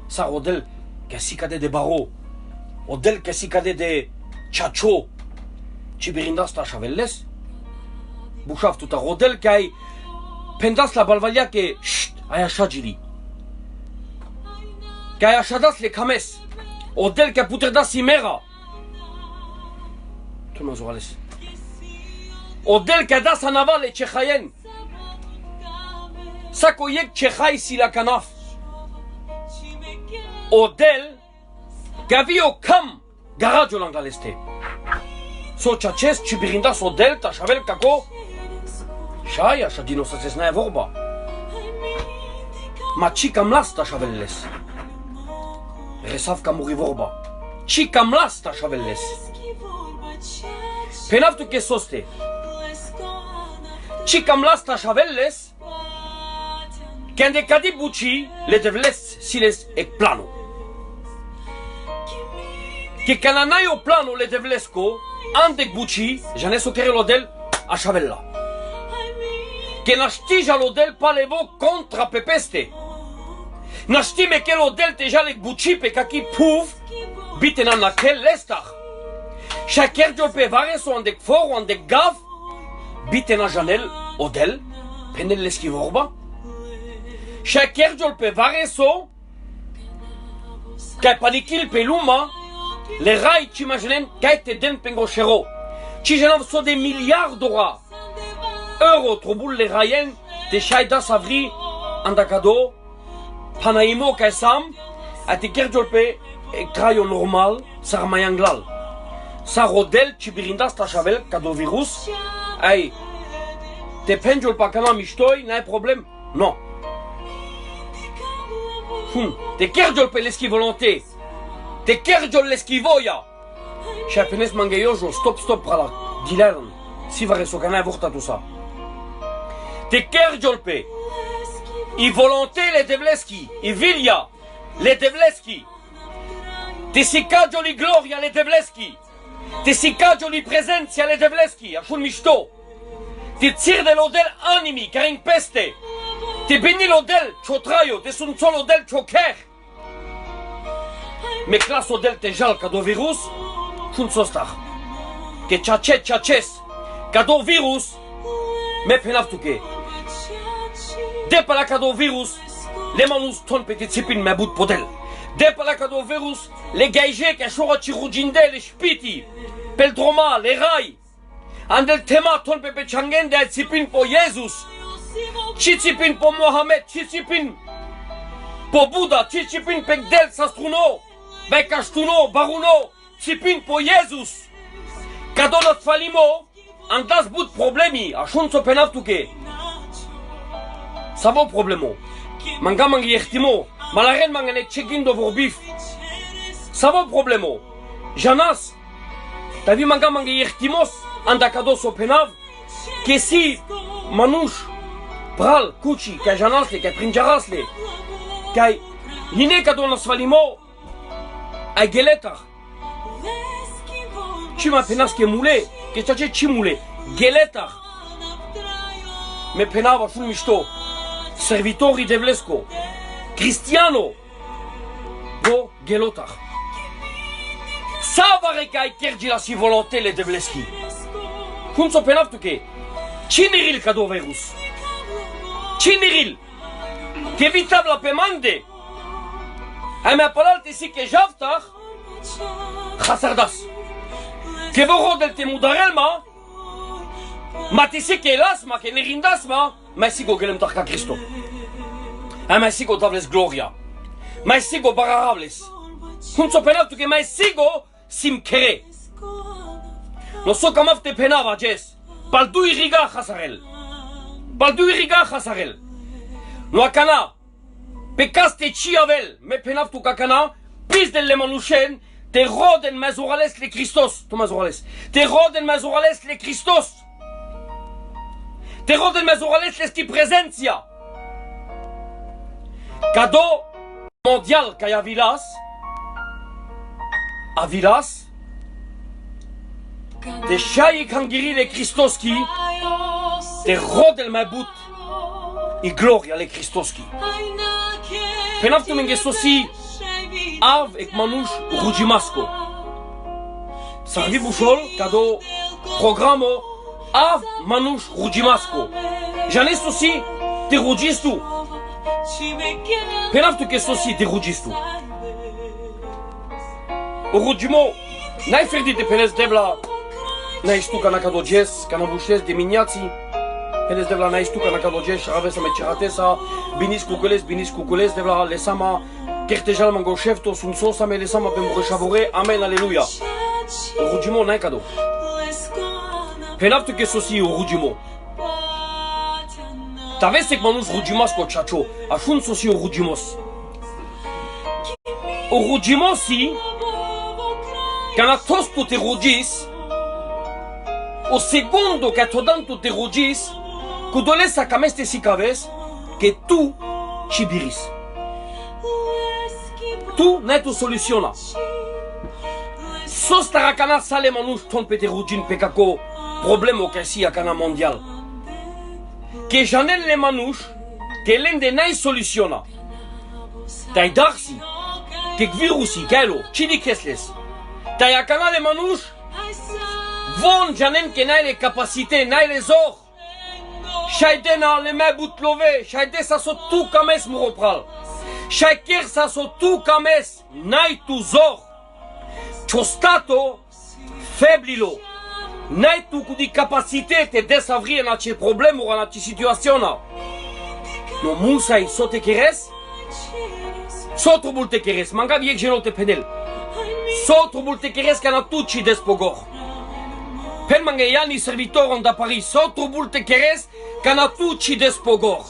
Sa rodel kasikade de baro. Odel kasikade de chacho. Chibirindas ta chavelles. Bushaf tuta rodel kai pendas la balvalia ke ay ashajili. Kai ashadas le kames. Odel ka puterdas imera. Tout le monde Odel kadas anaval et tchechayen. Sakoyek tchechay si la kanaf. Odel gavio kam garajo langaleste. So chaches chibirindas odel ta shavel kako. Shaya shadino sa zesna vorba. Ma chika mlasta shavelles. Resav kamuri vorba. Chika mlasta shavelles. Penavtu ke soste. Chikam lasta chavelles. Kende kadi buci le devles siles ek plano. Ke kananayo plano le devlesko andek buci janeso kere lodel a chavella. Ke nashtija lodel palevo contra pepeste. Nashtime ke lodel te jalek buci pe kaki puv bitena nakel lestach. Shaker jolpe vareso andek for andek gav bitena janel odel penel leski vorba. Shaker jolpe vareso kai panikil peluma le rai chimagenen kai te den pengo shero. Chijanov so de milliards d'ora euro trobul le rayen de shaida savri andakado panaimo kai sam atiker jolpe krayo normal sarmayanglal. Sa rodel chibirindas ta chavel kado virus. Ay, te penjol pa kana mishtoy, n'a problème? Non. Te kerjol pe leski volonté. Te kerjol leski voya. Chapenes mangayojo, stop prala. Dilern, si va reso kana vorta tout ça. Te kerjol pe. I volonté le devleski, i vilja le devleski. Te sikadjol i gloria le devleski. Te sikaggio li presenza le devleski, a shun mishto. Te tsir de l'odel animi, karing peste. Te beni l'odel chotraio, te sun sol odel choker. Me klas odel te jal kado virus, shun sostar. Ke chaches, kado virus, me penaftuke. Depa la kado virus, le manus ton pe te tsipin me bout podel. Depa la kado virus, le gaije ke shora chirujinde le spiti. Peldroma, le rai. Andel tema ton pepe changen de tsipin po Jesus. Tsipin po Mohamed, tsipin po Buddha, tsipin pe del sastruno. Bekastuno, baruno, tsipin po Jesus. Kadonat falimo, andas but problemi, a shun so penaftuke. Savo problemo. Manga mangi echtimo, malaren mangane chekin do vorbif. Savo problemo. Janas. T'as vu manga manga yertimos andakado so penav que si manush pral kuchi ka janasle ka prinjarasle kai line kado nasvalimo a geletar chima penas ke mule ke chache chimule geletar me penava shun mishto servitori devlesko cristiano go gelotar. Savare kai kerji la si volonté le devleski. Cum so penaftuke. Chiniril kado virus. Chiniril. Ke vitab la pemande. Ai me apalal te si ke javtar Khasardas. Que voro del temudarelma. Matisi que elasma, que nerindasma. Mais sigo gelem tarka Cristo. Mais sigo dables gloria. Mais sigo bararables. Hunso penavtu que mais sigo simkere. No so kamav te penava jes. Baldu iriga khasarel. Baldu iriga khasarel. No akana. Pekaste chiavel. Me penavtu kakana. Pis del lemanushen. Te roden mazorales le Christos. To mazorales. Te roden mazorales le Christos. Te roden mazorales l'esti presentia. Cadeau mondial kaya Vilas. A Vilas. Te shai kangiri le Christoski. Te rodel mabut. I gloria le Christoski. Penaftu mengesosi. Av ek manush rujimasko. Sarvi bushol cadeau programo. Av manush rujimasko. Janes aussi te rujistu. Penaftu que sosi te rujistu. Urujimo. N-ai ferdi de penes devla. N-ai știu ca nacadoges, ca nabușez de miniații. Penes devla n-ai știu ca nacadoges, ave să me ceratesa. Binis cucules devla lesama. Kertejal mangoshefto sun sosa me lesama pe murășavore. Amen, aleluia. Urujimo n-ai cadou. Penaftu que sosi urujimo. Tavesek manus rujimasko chacho. Ashun sosi urujimos. Urujimosi. Quand tu te rugis, o segundo que tu te rugis, cu dolesa cameste si caves, que tu chibiris. Tu n'es tu soluciona. Sos tarakana sale manus ton pe te rugin pe kako problemo que si a cana mondial. Que janel le manus, que l'ende n'ai soluciona. Tai darsi, que virusi, kelo, chidi kesles. Taya canale manush, von janen que n'ai les capacités, n'ai les or. Shaidena le me butlove, shaide sa so tu kames muropral. Shaiker sa so tu kames, n'ai tu zor. Chostato, feblilo. N'ai tu cu di capacité te desavri en acel problem ou en acel situation. No musai so te keres, so trubul te keres, manga viek jeno te penel. Sotro multe keres cana tucci despogor. Pen mangeiani servitoron da Paris. Sotro multe keres cana tucci despogor.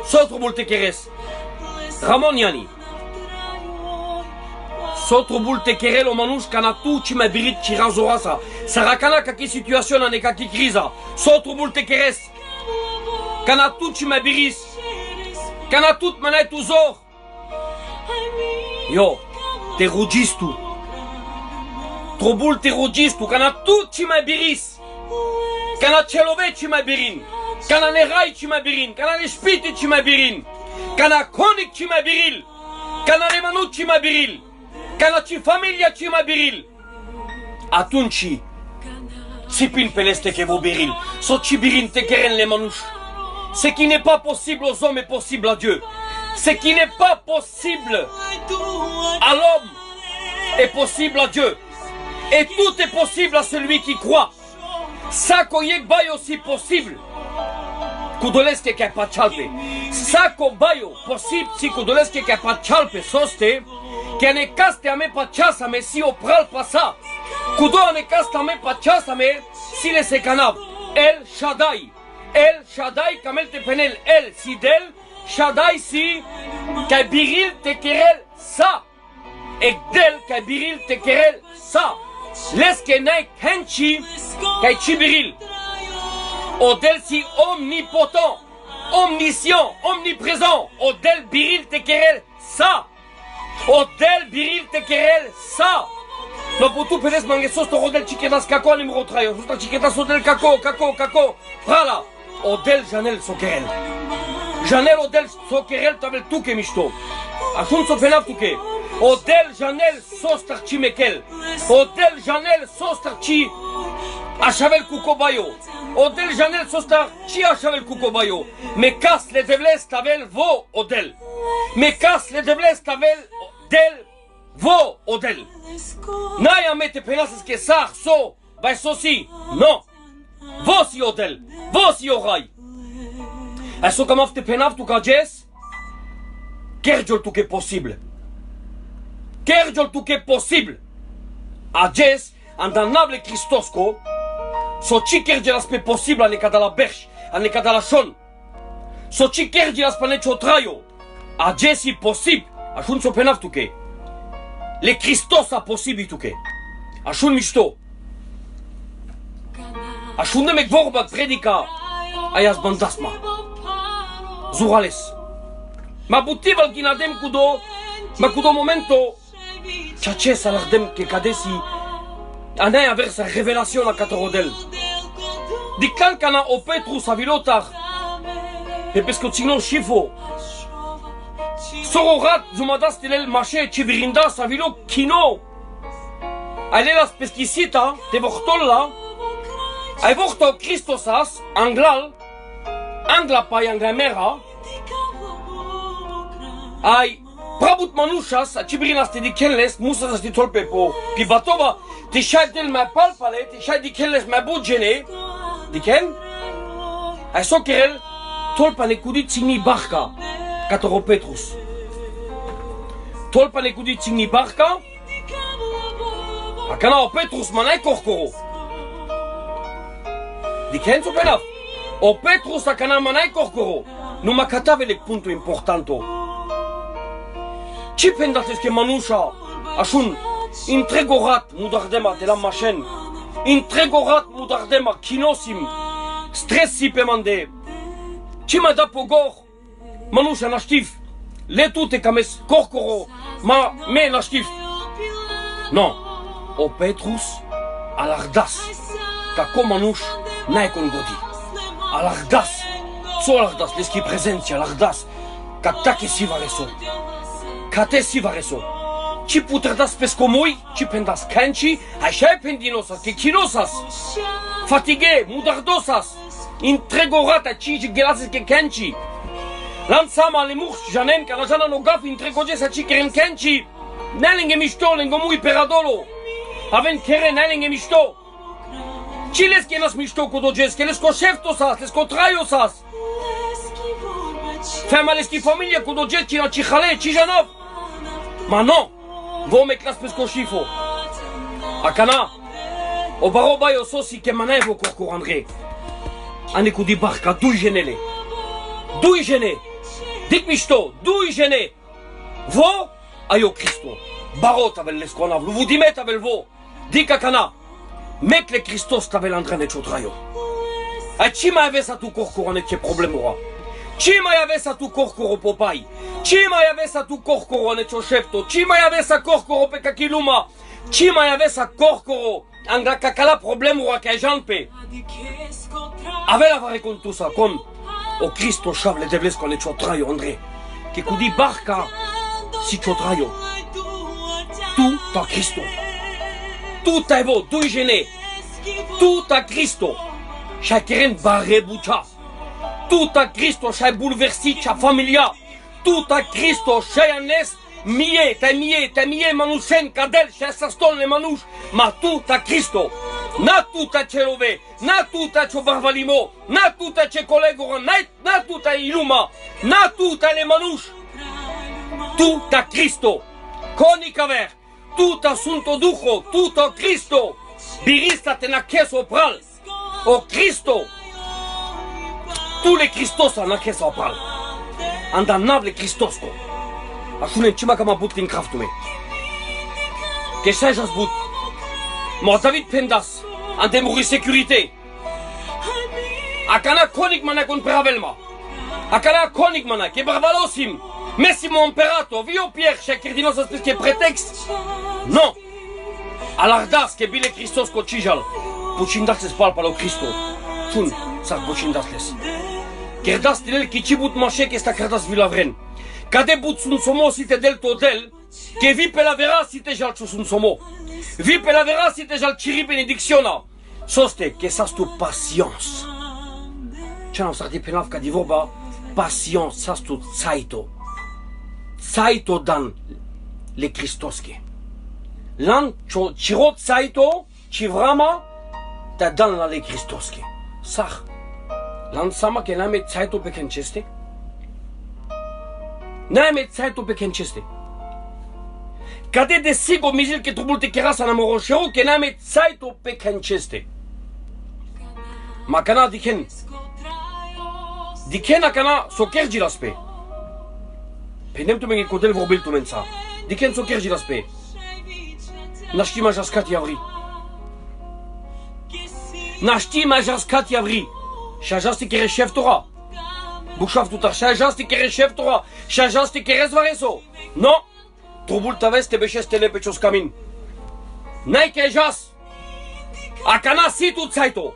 Sotro multe keres. Ramon Yani. Sotro multe kerelo manush cana tucci me birit ci razorasa. Sarakana kaki situation ane kaki kriza. Sotro multe keres. Cana tucci me biris. Cana tut manai tuzor. Yo, te rugis tu. Trobul te rugis tu, cana tu ci mai biris. Cana celove ci mai birin. Cana nerai ci mai birin. Cana nespiti ci mai birin. Cana conic ci mai biril. Cana remanut ci mai biril. Cana ci familia ci mai biril. Atunci, țipin peleste che vos biril. So ci birin te keren les manouches. Ce qui n'est pas possible aux hommes est possible à Dieu. Ce qui n'est pas possible à l'homme est possible à Dieu. Et tout est possible à celui qui croit. Sako yek bayo aussi possible. Kudoleske ke pa chalpe. Sako bayo possible si kudoleske ke pa chalpe soste. Que ne caste a me pa chasa me si o pral pasa. Kudo ne caste a me pa chasa me si le se canav. El Shaddai. El Shaddai kamel te penel. El sidel. Shaddai si. Ka biril te kerel sa. Ekdel ka biril te kerel sa. Leske nai kenchi kai chibiril. Odel si omnipotent, omniscient, omniprésent. Odel biril te kerel sa. Odel biril te kerel sa. No putu pedes mangesos to odel chiquetas kako anim rotrayo. Justa chiquetas odel kako. Prala. Odel janel so kerel. Janel odel so kerel tabel tuke misto. Ashun so penav tuke. Odel janel sostar chi mekel. Odel janel sostar chi achavel kukobayo. Odel janel sostar chi achavel kukobayo. Me cas le devles tavel vo odel. Me cas le devles tavel del vo odel. Naya mete penasas que sar so, vai sosi. Non. Vo si odel. Vo si orai. Eso comme afte penav tu kajes. Kerjol tu que possible. Kerjol tu que possible. Ajes andanable Christosko. So ci kerjel aspe possible a nekada la berch, a nekada la shon. So ci kerjel aspane chotrayo. Ajes si possible. Ashun so penav tu que. Le Christos a possible tu que. Ashun mishto. Ashun demek vorbat predica. Ayas bandasma. Zurales. Ma butiv al ginadem kudo. Ma kudo momento. Chaches alardem que kadesi. Anay avers révélation la katorodel. Diklan kana o Petrus avilotar. E pesco tignon shifo. Sororat zumadas telel mache chivirinda savilo kino. Alelas pesquisita te vortolla. Ai vorto Christosas anglal. Angla pai anglamera. Ai Prabut manushas, a chibrinas te dikenles, musas di tolpe po. Pi batova, te shai del ma palpale, te shai dikenles ma budjene. Diken? Ai so kerel, tolpa ne kudit signi barka, katoro Petrus. Tolpa ne kudit signi barka, akana o Petrus manai korkoro. Diken so penaf? O Petrus akana manai korkoro. Numa katavele punto importanto. Ce pendați că manusha, așun, întregorat mudardema de la mașen, întregorat mudardema kinosim, stressi pe mande. Ce mai da pogor, manusha naștiv, le tute cames corcoro, ma me naștiv. No, o Petrus alardas, ca co manuș n-ai con godi. Alardas, so alardas, leschi prezenți alardas, ca tache si va reso. Cate si va reso. Ci puterdas pescomui, ci pendas canci, așa pendinosas, que kinosas. Fatigue, mudardosas. Intregorata, ci gelases que canci. Lansama le murs, janen, ca la jana no gaf, intregogesa ci keren canci. Nelenge misto, lengo mui peradolo. Aven kere nelenge misto. Ci les que nas misto kodoges, que les coșeftosas, les cotraiosas. Fema les ki familia kodoges, ci na cihale, ci janov. Ma non, vom eclas pesco shifo. Akana, o baroba yo sosi que manevo corcorandre. Ane cu di barca, dui genele. Dui gene. Dic misto, dui gene. Vo, ayo Cristo. Barot avel l'esconav, lu vudimet avel vo. Dic akana, mec le Christos tavel andrene chotrayo. A ci mai aves a tu corcorane ce problem ora. Ce mai aves a tu corcoro popai? Ce mai aves a tu corcoro nechoshefto? Ce mai aves a corcoro pe kakiluma? Ce mai aves a corcoro? Anga kakala problem ora ca janpe. Avela vare con tu sa con o Cristo shable devles con nechotrayo André. Que cudi barca si chotrayo. Tu ta Cristo. Tu ta evo, tu gene. Tu ta Cristo. Chakeren barre bucha. Tout a Cristo și-ai bulversit cea familia. Tout a Cristo și-ai anes mie, te mie manușen cadel și-ai sastolne manuș. Ma tout a Cristo. Na tout a ce love, na tout a ce barvalimo, na tout a ce colegoro, na tout a iluma, na tout a le manuș. Tout a Cristo. Conicaver, tout a sunto duho, tout a Cristo. Birista te na cheso pral. O Cristo. Tu le Christos ana che sa pral. Andanable Christosco. Așune cima că m-a but din craftul meu. Că să ai but. M-a David pendas. Ante muri securitate. Acana conic mana con pravelma. Acana conic mana che bravalosim. Messimo imperato, vio Pierre, și credino să spus că e pretext. No. Alardas că bile Christosco cijal. Pucindas se spalpa lo Cristo. Fun, s-ar pucindas les. Kerdas tilel ki cibut mașe că sta kerdas vilavren. Cade but sunt somo site del totel, che vi pe la vera site jal ciu sunt somo. Vi pe la vera site jal ciri benedicționa. Soste, che sas tu patience. Ce n-am sarti pe naf ca di vorba, patience, sas tu tsaito. Tsaito dan le Christosche. Lan chirot saito, chivrama, ta dan la le Christoske. Sach. Lan sama ke name saito pekencheste. Name saito pekencheste. Kade de sigo mizil ke trubulte kerasa na moroshero ke name saito pekencheste. Makana diken. Diken akana soker jilaspe. Penem tu mengi kodel vorbil tu mensa. Diken soker jilaspe. Nashti majaskat yavri. Nashti majaskat yavri. Shajasti kere chef Torah. Bouchav tutar shajasti kere chef Torah. Shajasti kere zvareso. Non. Trubul taves te beches tele pechos kamin. Nai kejas. Akana situ tsaito.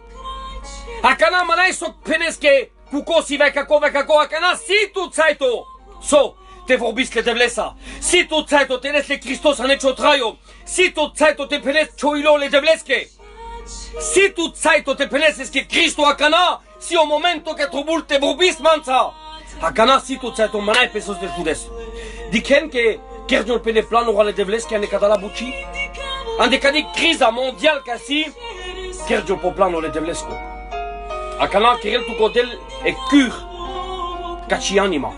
Akana manai sok peneske. Kukosi vekako akana situ tsaito. So. Te vorbis le devlesa. Situ tsaito te les le Christos anecho traio. Situ tsaito te penes choilo le devleske. Situ tsaito te penes eske Cristo akana. Si o momento que trubul te vorbis mansa. Akana situ tsaito manai pesos de judes. Diken ke kerdion pene plan ora le devleske ane kadala buchi. Ande kadi criza mondial kasi. Kerdion po plano le devlesko. Akana kerel tu kodel e kur. Kachi anima.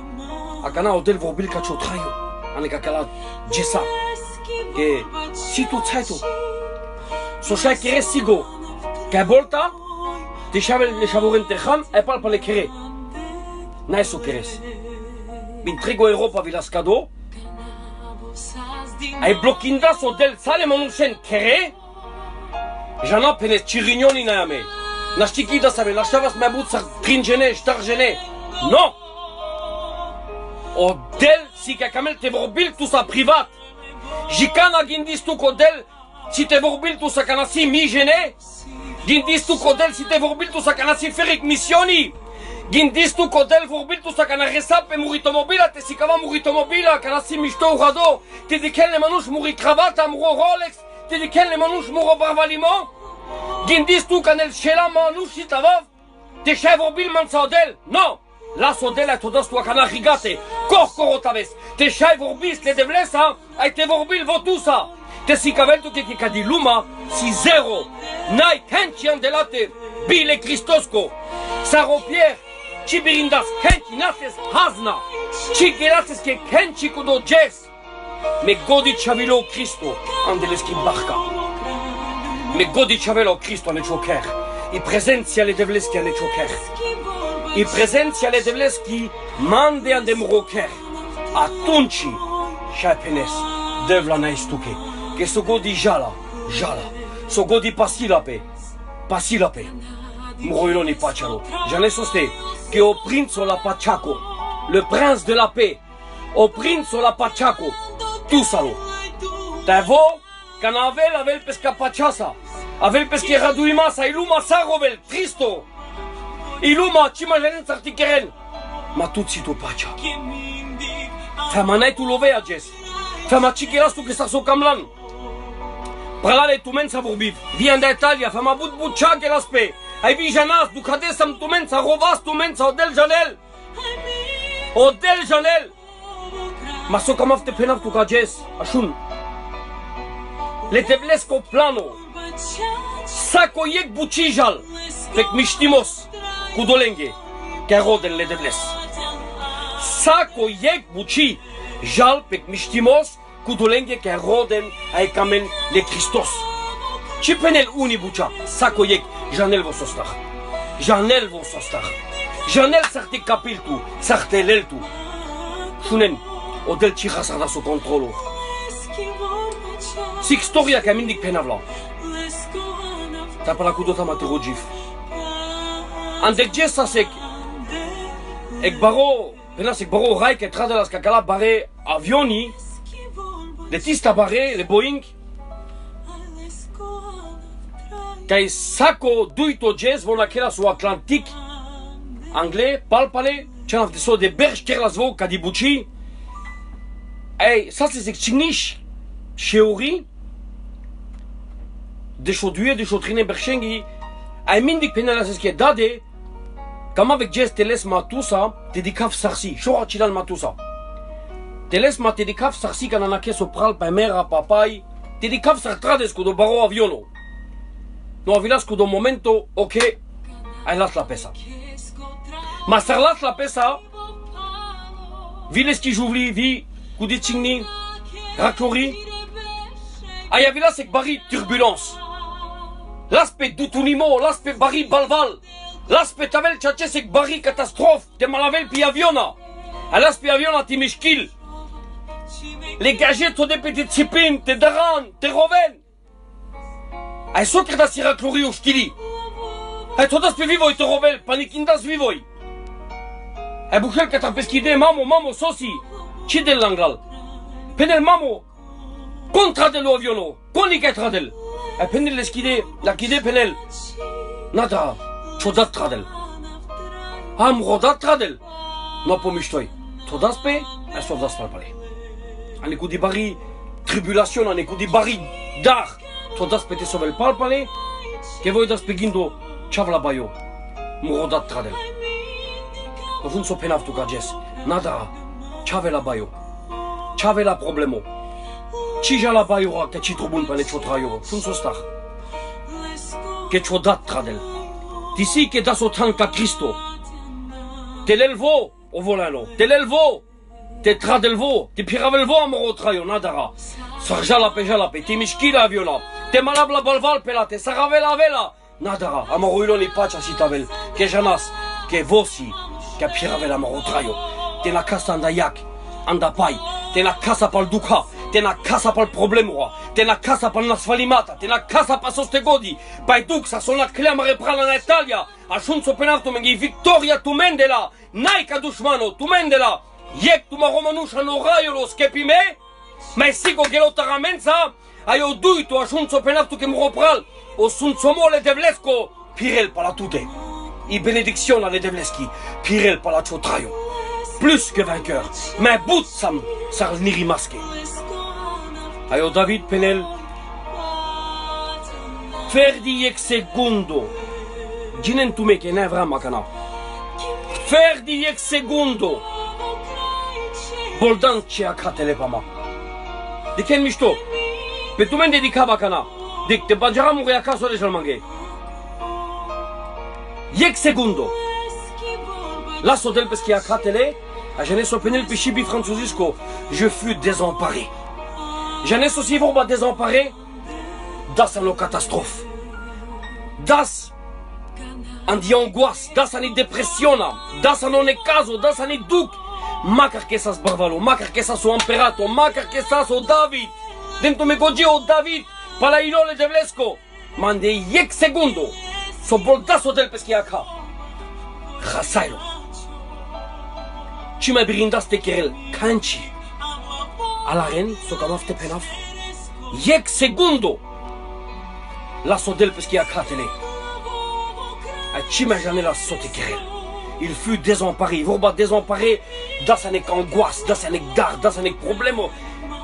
Akana odel vorbil kacho traio. Ane kakala jesa. Ke situ tsaito. So sha kere sigo. Ke bolta. Te shavel le shavoren techam e pal pale kere. Na so keres. Bin trigo Europa vilaskado. Ai blokinda so del sale monusen kere. Jana penes chirignoni na yame. Na stikida sabe na shavas mabut sa tringene stargene. Non. O del si ka kamel te vorbil tu sa privat. Jikana gindis tu kodel si te vorbil tu sa kanasi mi gene. Gindis tu kodel si te vorbil tu sa kanasi ferik missioni. Gindis tu kodel vorbil tu sa kana resap e murito mobila te si kava murito mobila kanasi mishto urado. Te diken le manush muri cravata muro Rolex. Te diken le manush muro barvalimo. Gindis tu kanel shela manush itavav. Te chai vorbil man saudel. Non. La sodel a todos tu kana rigate. Korkoro taves. Te chai vorbis le devlesa. Ai te vorbil votusa. Te si kavel tu ke kadi luma si zero. Nai kenchian delate. Bile Christosko. Saro Pierre. Chibirindas kenchi nases hazna. Chigerases ke kenchi kudo jes. Me godi chavilo Cristo. Andeleski barca. Me godi chavelo Cristo ane choker. I presenzia le devleski ane choker. I presenzia le devleski mande ande muroker. Atunci shapenes devla naistuke. Che so godi jala. So godi pasilape. Muroilo ni pachalo. J'en ai soste. Que au prince la pachaco. Le prince de la paix. Au prince la pachaco. Tout salo. Tevo. Canavel avel pesca pachasa. Avel pesca raduimasa. Iluma sarovel. Tristo. Iluma chimalen sartikeren. Ma tutsi tu pacha. Femanai tu lovea jes. Fema chikiras tu che sta so kamlan. Pralale tu mensa vorbiv. Vien da Italia. Fema but bucha che l'aspe. Ai vi janas du kadesam tu mensa rovas tu mensa odel janel. Odel janel. Ma so kamav te penav tu kajes. Ashun. Le devlesko plano. Sako yek buchijal. Fek mishtimos. Kudolenge. Kerodel le devles. Sako yek buchi. Jal pek mishtimos. Kudolenge keroden ai kamen le Christos. Ci penel uni bucha. Sako yek. Janel vos sostar. Janel sarte kapiltu. Sarte leltu. Shunen. Odel chihasar da so controlo. Sixtoria kamindik penavla. Tapala kudota materojif. Andek jesa sek. Ek baro. Penas ek baro raik et radelas kakala bare avioni. Le tista bare, le Boeing. Kai sako duito jazz von akela su Atlantic. Anglais, palpale. C'hanaf de so de berj kerlasvo kadibuchi. Ei, ça c'est chinish. Sheori. De choduie, de chotrine berchengi. Ai mindik penalas eske dade. Kama avec jazz teles matusa, te dikaf sarsi. Shora chilal matusa. Teles ma te dikaf sarsi kanana keso pral pa mera papai. te di cav sartradesco do baro aviono. No avilasco do momento, ok, ai las la pesa. Ma sar las la pesa, vi les qui jouvli, vi, kudicingni, rakori, ai avilasek bari turbulence. L'aspect d'utunimo, l'aspect bari balval, l'aspect tavel tchatchesek bari catastrophe, te malavel pi aviona. A l'aspect aviona ti mishkil. Les gadgets de petites cipines, te daran, te roven. Ai soccer da siraclori o skili. Ai todas pe vivoi te rovel, panikindas vivoi. Ai buchel que trapeskide, mamo, sosi. Chidel langral. Penel mamo. Contra de lo aviono. Konika tradel. Ai penel leskide, la kide penel. Nada. Chodat tradel. Rodat tradel. No pomistoi. Todas pe, ai sodas palpale. Ane cu di bari tribulation, ane cu di bari dar. Todas pe te sovel palpale. Che voi das pegindo chavla bayo. Rodat tradel. Vun so penav tu gages. Nada. Chavela bayo. Chavela problemo. Cija la bayo che ci trobun pane chotrayo. Vun so star. Che chodat tradel. Disi che da so tanka Cristo. Te l'elvo o volano. Te l'elvo. Te tradelvo. Te piravelvo amoro trayo. Nadara. Sarjala pe. Te mishkila aviona. Te malabla balval pela. Te saravela vela. Nadara. Amoro iloni pacha si tavel. Che janas. Che vosi. Che piravela amoro trayo. Te na casa andayak. Andapai. Te na casa pal duca. Te na casa pal problemo. Te na casa pal nasfalimata. Te na casa pa sostegodi. Pai duc sa sona cleama reprala na Italia. Ajunso penarto mengi victoria tu mendela. Naika dushmano tu mendela. Yek tu ma romanusha no raiolo skepime. Ma sigo gelottaramenza. Aio duito ajunso penarto che mropral. O sunso mole devlesco. Pirel pala tute. I benediction alle devleski. Pirel pala chotrayo. Plus que vainqueur. Mais bout sam sar niri masque. Aio David Penel. Ferdi ek segundo. Ginen tu me che ne avra makana. Ferdi ek segundo. Boldan ce akatele pama. De ken mishto. Pe tu men dedicava kana. Dik te banjara mu ya kaso de salmange. Yek segundo. Lasso del peschi akatele. A jeunesse penel peshibi franzusisco. Je fus désemparé. Jeunesse aussi vorba désemparé. Das ano catastrophe. Das andi angoisse, das ani depressiona, das anone caso, das ani duc. Makar que sas barbalo, makar que sas o imperato, makar que sas o David. Dentro me gogi o David, pala ilole devlesco. Mande yek segundo. So boldaso del peschiaca. Khasailo. Ci mai brindas te kerel, kanchi. A la reine, so kamaf te penaf. Yek segundo. Lasso del peschiaca tele. A Chimajane la sote kerel. Il fut désemparé, vorba désemparé, das anek angoisse, das anek dar, das anek problemo.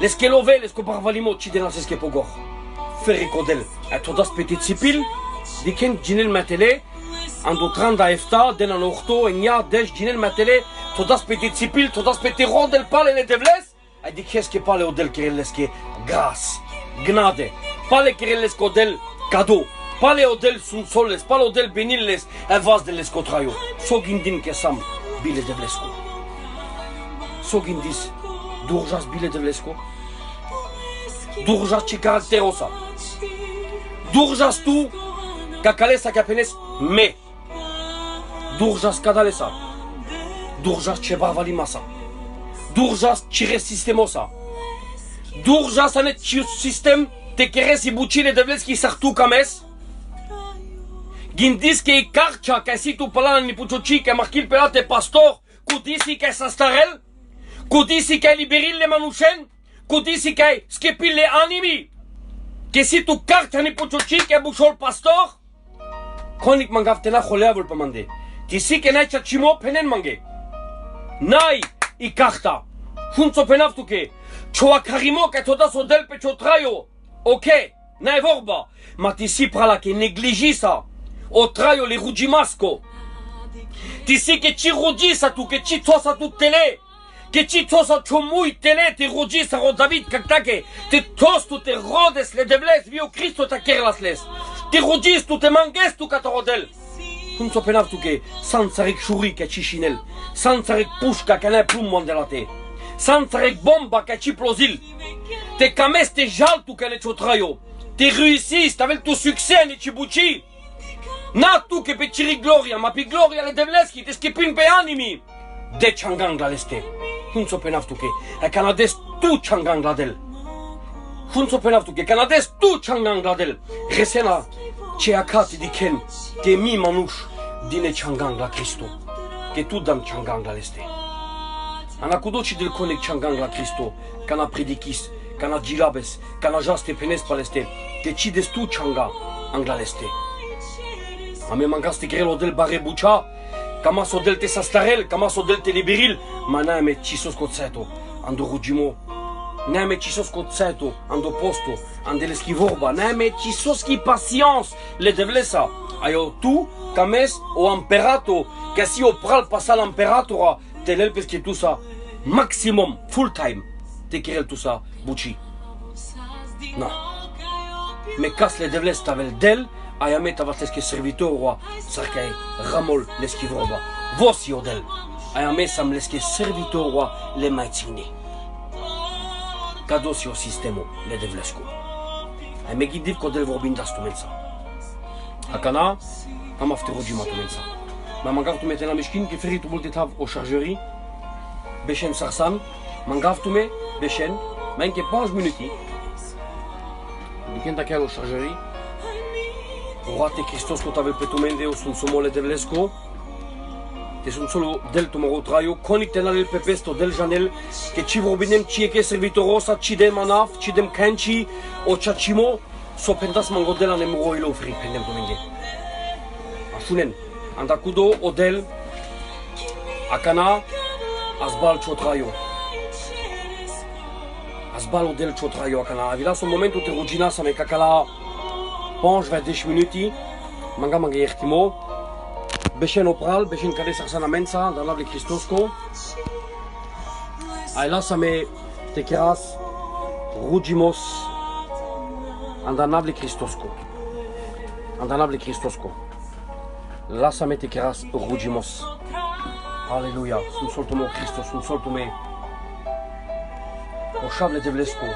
Leske love, lesko barvalimo, chidenas eske pogor. Fericodel, a todas petit sipil, diken ginel matele, ando tranda efta, den an orto, enya, dej ginel matele, todas petit sipil, todas petit rodel pale le devles, a dikeske pale odel kerel leske grâce, gnade, pale kerel lesko del cadeau. Pale odel sun soles, pale odel benilles, evas de l'escotraio. So gindin ke sam, bile de vlesco. So gindis, durjas bile de vlesco. Durjas ci caracterosa. Durjas tu, cacalesa capenes me. Durjas cadalesa. Durjas ce barvalimasa. Durjas ci resistemosa. Durjas anet ci sistem te keres i bucile de vleschi sartu cames. Gindis que i carcha que si tu palan ni pucioci que marchil pelate pastor, cudisi que sastarel, cudisi que liberil le manuchen, cudisi que skepil le animi, que si tu carcha ni pucioci que buchol pastor, konik mangaftena cholea vol pamande. Tisi que nai chachimo penen mange. Nai i carta. Junto penaftu que choa karimo que toda so del pecho trayo. Ok, nai vorba, ma tisi prala que negligisa. O traio le rugimasco. Ti si che ci rugisa tu, che ci tosa tu tele. que ci tosa chomui tele te rogis a David caktake, te tos tu te rodes le devles vio Cristo ta kerlasles, te rogis tu te manges tu catarodel. Cum so penav tu che senza rec shuri che ci scinel, senza rec pușca che ne plumon de la te, senza rec bomba che ci plosil, te cames te jal tu che le ciotraio, te réussis, t'avais tu succès ne ci buci. Na tu che pe ciri gloria, ma pe gloria le devleschi, te schipin pe animi. De changang la leste. Cum so penav tu che e canades tu changang la del. Cum so penav tu che canades tu changang la del. Resena ce acati di ken, te mi manuș dine changang la Cristo. Che tu dam changang la leste. Ana kudoci del conec changang la Cristo, cana predikis, cana girabes, cana jaste penes paleste, te ci des tu changa angla leste. A me mancaste grelo del bare buccia, camaso del te sastarel, camaso del te liberil, ma neame ci sos cozzeto, ando rugimo, neame ci sos cozzeto, ando posto, andele schi vorba, neame ci sos chi patience, le devlesa, aio tu, cames o amperato, che si o pral passa l'amperatora, te l'elpes che tu sa, maximum, full time, te crel tu sa, buci. No. Me cas le devles tavel del, aia meta vasleske servitorua, sarkai ramol leski vorba. Vosi odel. Aia me sam leske servitorua le maitini. Kadosi o sistemo le devlesko. Aia me gidiv ko del vorbindas tu mensa. Akana, am afte rogima tu mensa. Ma mangav tu mete la mishkin, que ferit tu multe tav o chargerie. Beshen sarsan, mangav tu me, beshen, menke 15 minuti. Dikenda chiar o chargerie. Roate Christos că t'ave pe tu mendeo sunt somole devlesco. Te sunt solo del tomoro traio, conic tenal pe pesto del janel, che ci vorbinem ci che servitorosa ci dem manaf, ci dem canci o chachimo, so pendas mangodela ne moroilo fri pendem domenge. Afunen, andakudo odel akana azbal chotraio. Azbal odel chotraio akana. Avila so momentul te rugina sa me kakala. Ponge 20 minuti, manga iertimo, beshen opral, beshen kade sarsana mensa, dan lavle Christosco. Ai lasame te keras, rugimos, andanavle Christosco. Andanavle Christosco. Lasame te keras, rugimos. Aleluia, sunt soltumo Christos, sunt soltume. O șavle devlesco.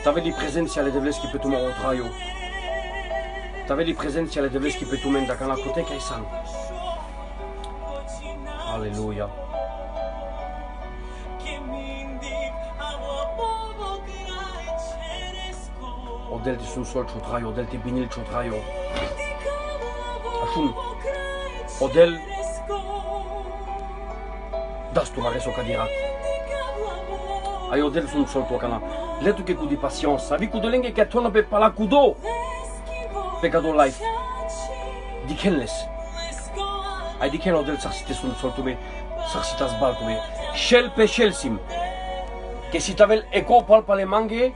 T'aveli prezenția le devleski pe tu mă otraio. T'aveli prezenția le devleski pe tu men dacă la coteca ai san. Aleluia. Odel ti sunt sol chotraio, odel ti binil chotraio. Ashun. Odel das tu mare so kadirat. Ai odel sunt sol to kana. Letu che cu di patience, avi cu dolenghe che torna pe pala cudo. Pe cado life. Dikenles. Ai diken odel sarsite sunt sol tu me, sarsitas bal tu me. Shel pe shelsim. Che si tavel eco palpa le manghe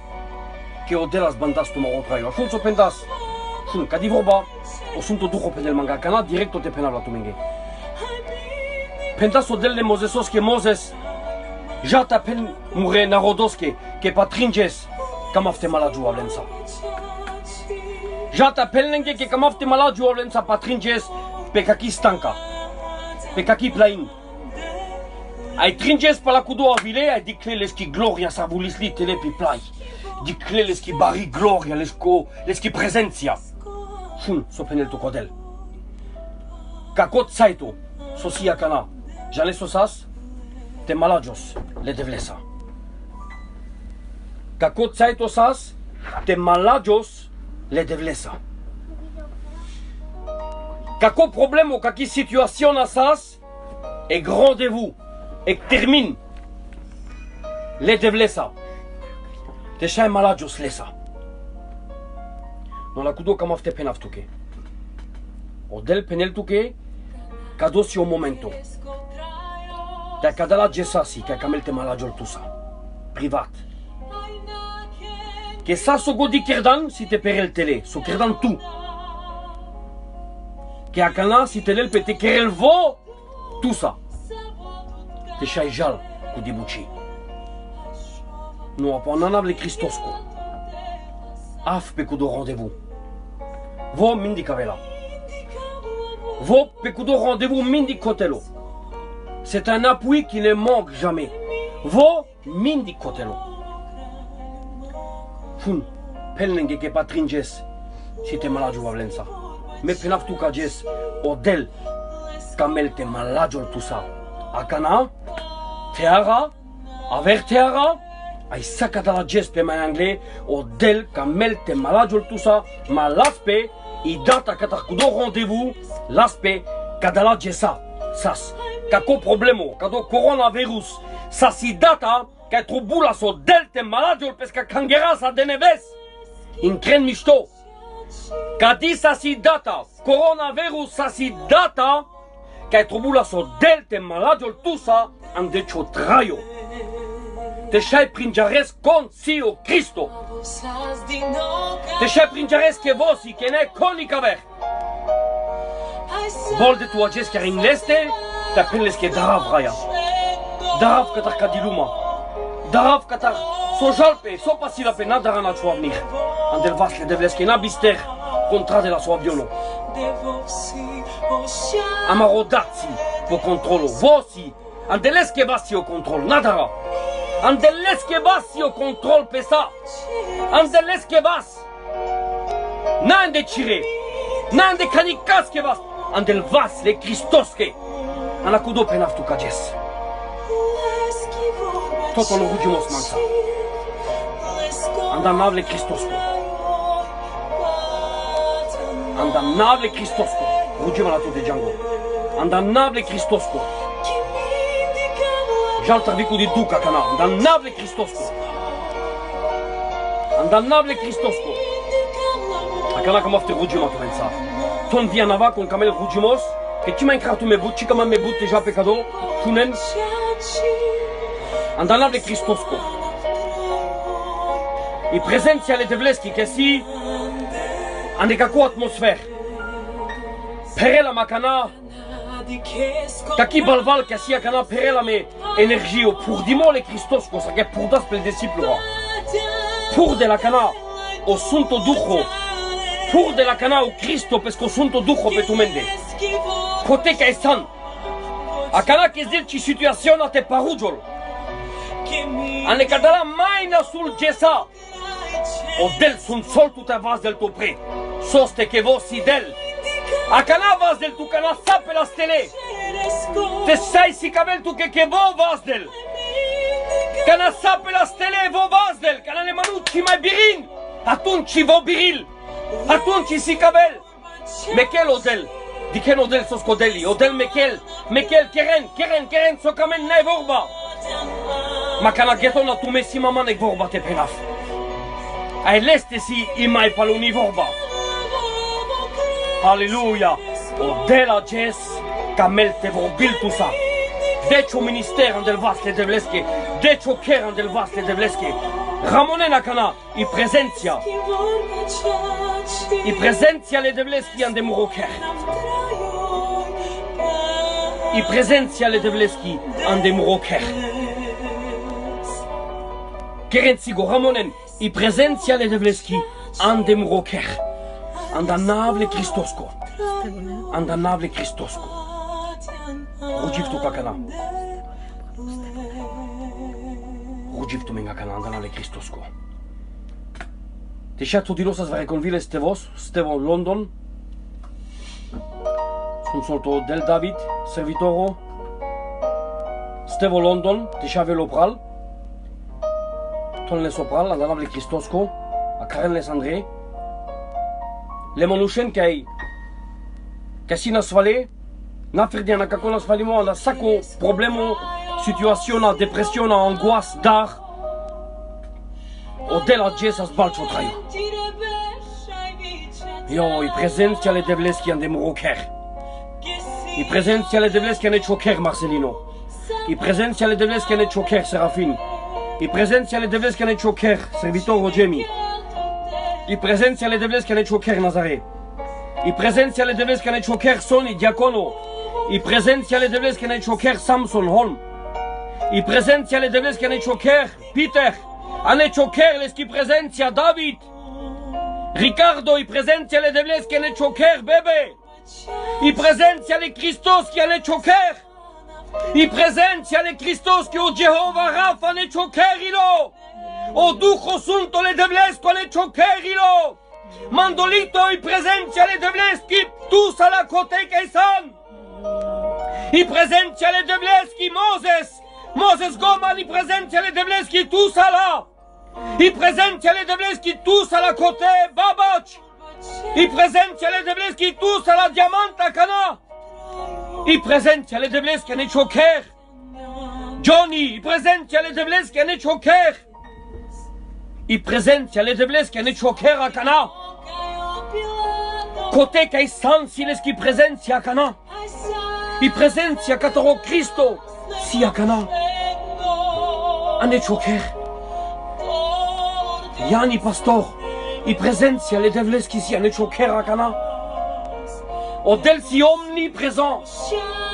che odelas bandas tu maro traio. Shun so pendas. Shun cadi vorba. O sunt o duho penel manga kana directo te penala tu menge. Pendas odel le Mosesos che Moses Jata pen mure narodoske che patringes camafte malaju avlensa. Jata pelnenge che camafte malaju avlensa patringes pe kaki stanka. Pe kaki plain. Ai tringes pa la cudo avile ai dicleles ki gloria savulis li telepi plai. Dicleles ki bari gloria leski presenția. Shun so penel tu codel. Kakot saito sosia kana. Jale sosas te malajos le devlesa. Kako tsaitosas te malajos le devlesa. Kako problemo, kaki situation asas e grandez-vous e termine le devlesa. Te shai malajos lesa. Non la kudo kamafte penaftuke. Odel peneltuke kadosi o momento. Te cadala gesasi che camelte malagiol tusa. Privat. Che sa so godi kerdan si te perel tele, so kerdan tu. Che acana si telel pe te kerel vo tusa. Te shai jal cu dibuci. Nu apananable Cristosco. Af pe cu do rendez-vous. Vo mindic avela. Vo pe cu do rendez-vous mindic cotelo. C'est un appui qui ne manque jamais. Vo mindic cotelo. Fun, pelnenge che patringes. Si te malagio Vavlensa. Me penaf tu cages. Odel. Camel te malagio tu sa. Acana. Teara. Aver teara. Ai sacata la ges pe mai anglais. Odel camel te malagio tu sa. Ma laspe. I data cata cu do rendez-vous. Laspe. Cadala gesa. Sas. Caco problemo. Cado coronavirus. Sasi data. Ca trubula so del te malagio pesca cangera sa de neves. In cren mișto. Cadi sasi data. Coronavirus sasi data. Ca trubula so del te malagio tusa. Am decio traio. Te șai pringeres consio Cristo. Te șai pringeres che vosi che ne conica ver. Vol de tu ages chiar in leste. Te appeles che darav raya. Darav catar cadiluma. Darav catar so jalpe. So pasila pe nadara na ciu avnir. Andel vasle devles che na bister. Contra de la sua aviono. Amarodazzi po controllo. Vosi. Andeles che vasi o control. Nadara. Andeles che vasi o control pe sa. Andeles che vas. N'ande cire. N'ande canicas che vas. Andel vas le Cristosche. Anacudo pe naftu cages. Totul o rugimos mansa. Andamnavle Cristosco. Andamnavle Cristosco. Rugima la tu de Django. Andamnavle Cristosco. Jaltar vicu di duca cana. Andamnavle Cristosco. Andamnavle Cristosco. Acana că mafte rugima tu vența. Ton via nava con camel rugimos. Che ci mai incratu me but, ci cam me but deja pe cadou. Tunen. Andamnavle Cristosco. I prezenția le devleski che si andeca cu atmosfer. Perela macana. Kaki balval che sia cana perela me energie pour dimole Cristosco, sa che pour das pel disciplo. Pour de la cana o sunto ducho. Pour de la cana o Cristo pesco sunto ducho pe tu mende. Cote ca esan. A cana che zil ci situaziona te parugiol. Ane cadala mai na sul gesa. O del sunt sol tu te vas del tu pre. Soste che vosi del. A cana vas del tu cana sape la stele. Te sai si cabel tu che vo vas del. Cana sape la stele vo vas del. Cana ne manucci mai birin. Atunci vo biril. Atunci si cabel. Mechel odel. Di che odel so scodeli. Odel mechel. Mechel keren so camen nai vorba. Ma cana ghetona tu mesi mama ne vorba te penaf. Ai leste si i mai paluni vorba. Aleluia! O de la ges camel te vorbil tu sa. Deci o minister del vasle devleske. Deci o cher del vasle devleske. Ramonena cana i prezenția. I prezenția le devleski ande murocher. I prezenția le devleski ande murocher. Kerențigo Ramonen. I prezenția le devleski ande murocher. Andamnavle Cristosco. Andamnavle Cristosco. Rugiftu kakana. Rugiftu menga kana andamnavle Cristosco. Deși tu dilosas va reconvile Stevo London. Sunt solto del David, servitoro. Stevo London, deși ave lopral. Tonle sopral, andamnavle Cristosco. A Karenles Andrei. Le monușeni ca si nasvale, na ferdiana kako nasvalimo, na sako problemo, situaționa, depresiona, angoas, dar o de la jesas balcio traio. Io i prezenția le devleski ande murocher. I prezenția le devleski ande choker Marcelino. I prezenția le devleski ande choker Serafin. I prezenția le devleski ande choker servitor Rogemi. I prezenția le devleski ane choker Nazare. I prezenția le devleski ane choker Soni Diacono. I prezenția le devleski ane choker Samson Holm. I prezenția le devleschi ane choker, Peter, ane choker leski prezenția David, Ricardo, i prezenția le devleschi ane choker, bebe, i prezenția le Christos ki ane choker, i prezenția le Christos ki o Jehova Rafa ane chokerilo, o Duho Sunto le devlesco ane chokerilo, Mandolito i prezenția le devleschi tu sala koteika isan, i prezenția le devleschi Moses Goman i prezenția le devleschi tu sala, i prezenția le devleschi tu sala kote Babac, i prezenția le devleschi tu sala Diamanta Kana, i prezenția le devleschi ane choker, Johnny, i prezenția le devleschi ane choker, i prezenția le devleschi ane choker Akana, koteika isan sileski prezenția Akana, i prezenția katoro Cristo si Akana, ane choker, Iani pastor, i prezenția le devleschi si ane choker Akana, odel si omnipresent,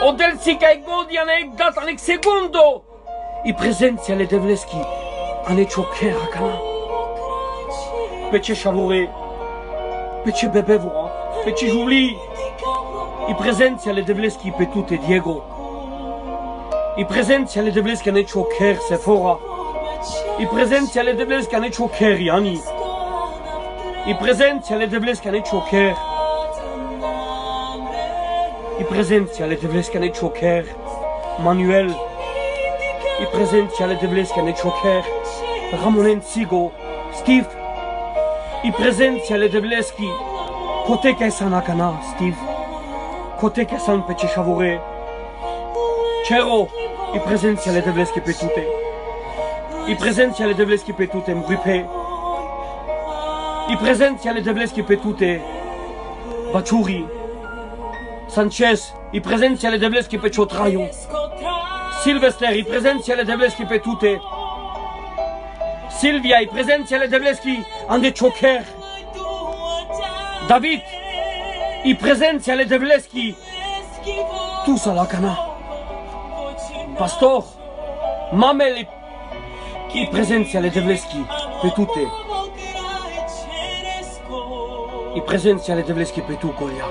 odel si caigodi ane dat ane segundo, i prezenția le devleschi ane choker Akana, pe ce shavore, pe ce bebe vora, pe ce juli, i prezenția le devleschi pe tute Diego, i prezenția le devleschi ane choker Sephora, i prezenția le devleschi ane choker Iani, i prezenția le devleschi ane choker, i prezenția le devleschi ane choker Manuel, i prezenția le devleschi ane choker Ramonen Sigo, Steve, i prezenția le devleschi koteika isan Akana, Steve, koteika isan pe ce shavore, Cero, i prezenția le devleschi pe tute, i prezenția le devleschi pe tute Mripe, i prezenția le devleschi pe tute Baciuri, Sanchez, i prezenția le devleschi pe Ciotraiu, Silvester, i prezenția le devleschi pe tute, Silvia, i prezenția le devleschi ane choker, David, i prezenția le devleschi tu sala Akana, pastor, Mamel, i prezenția le devleschi pe tute, i prezenția le devleschi pe tu Golia,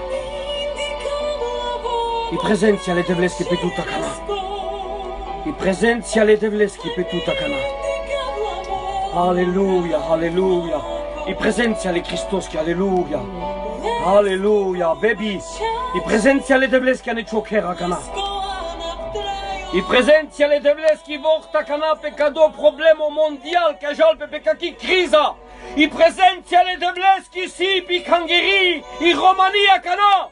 i prezenția le devleschi pe tu Akana, i prezenția le devleschi pe tu Akana, Aleluia, aleluia, i prezenția le Christos, aleluia, aleluia, baby, i prezenția le devleschi ane choker Akana, i prezenția le devleschi vorta Akana pe cado problemo mondial ca jalpe pe kaki criza, i prezenția le devleschi si pi Hungary, i Romania Akana,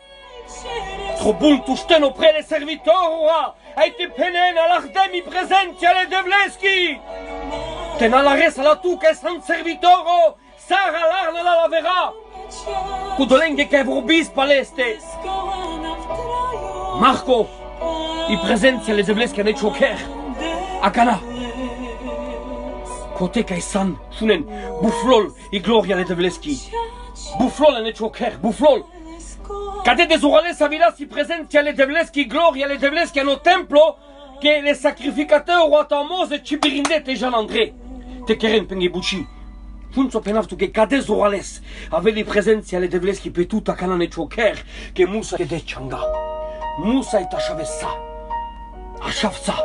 trobul tu steno pre le servitorua, ai te penen alardem i prezenția le devleschi, tena la resa la tu che san servitoro, Sara l'arna la lavera, cu dolenghe che vorbis paleste, Marco, i prezenția le devleschi ane choker Akana, koteika isan shunen buflol i gloria le devleschi, buflol ane choker, buflol, cade de zorales avilas i prezenția le devleschi gloria le devleschi ano templo che le sacrificateur oata Mose cibirindete Jean André, te keren pengi buci, funzo penaftu che cade zorales aveli prezenția le devleschi pe tuta Akana ane choker che Musa de changa, Musa et Ashavessa, Ashavsa,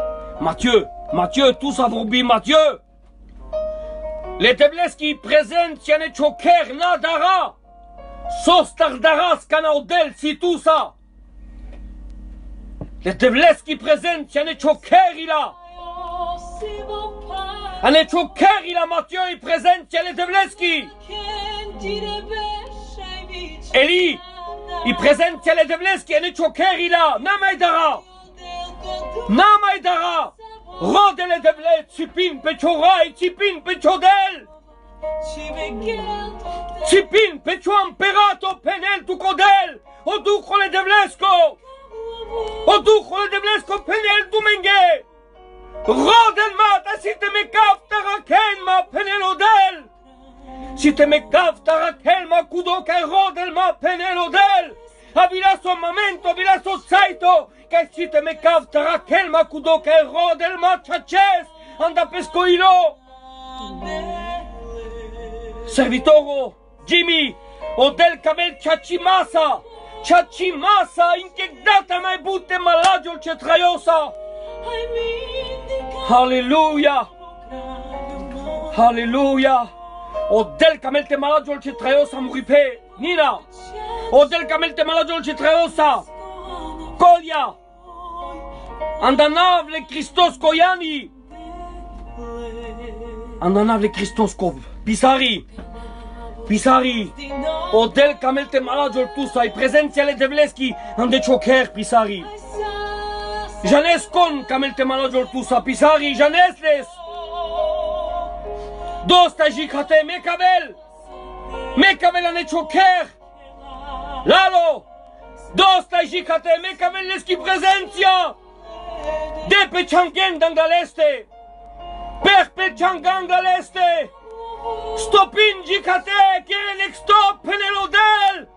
Mathieu, tu s-a vorbit Mathieu, le devleschi prezenția ane choker nadara, Sostardaras Canaudel si tu sa, le devleschi prezenția ane chokerila, ane chokerila Mathieu i prezenția le devleschi, Eli, i prezenția le devleschi ane chokerila, n-a mai dara, rodele devle, țipin pe ciorai, țipin pe ciodel, țipin pe cio amperato penel tu codel, o duhole devlesco, penel tu menge, rodel mata si te me capta Raquel ma penel odel, si te me capta Raquel ma kudo che rodel ma penel odel, avilaso momento, avilaso zaito, che si te me cav tarakel macudo che rodel machaches anda pescoilo. Servitoro, Jimmy, Odel Kamel Chachimasa, inchiegdata mai butte malagiol cetraiosa. Alleluia, Alleluia. Odel Kamel te malagiol cetraiosa muripe, Nina. Odel Kamel te malagiol cetraiosa, Kolia. Andanavle Christos Koyani. Andanavle Christos Kov. Pisari, Odel Kamel te malagiol tusa, prezențiale Devleski, ande choker Pisari. Janes con Kamel te malagiol tusa, Pisari, Janesles. Dosta jikate Mekavel ane choker. Lalo, dosta jikate Mekavel leski prezenția. De pe Changen dangaleste, pe Changan galeste. Stopin jikate, kerelek stop penelodel.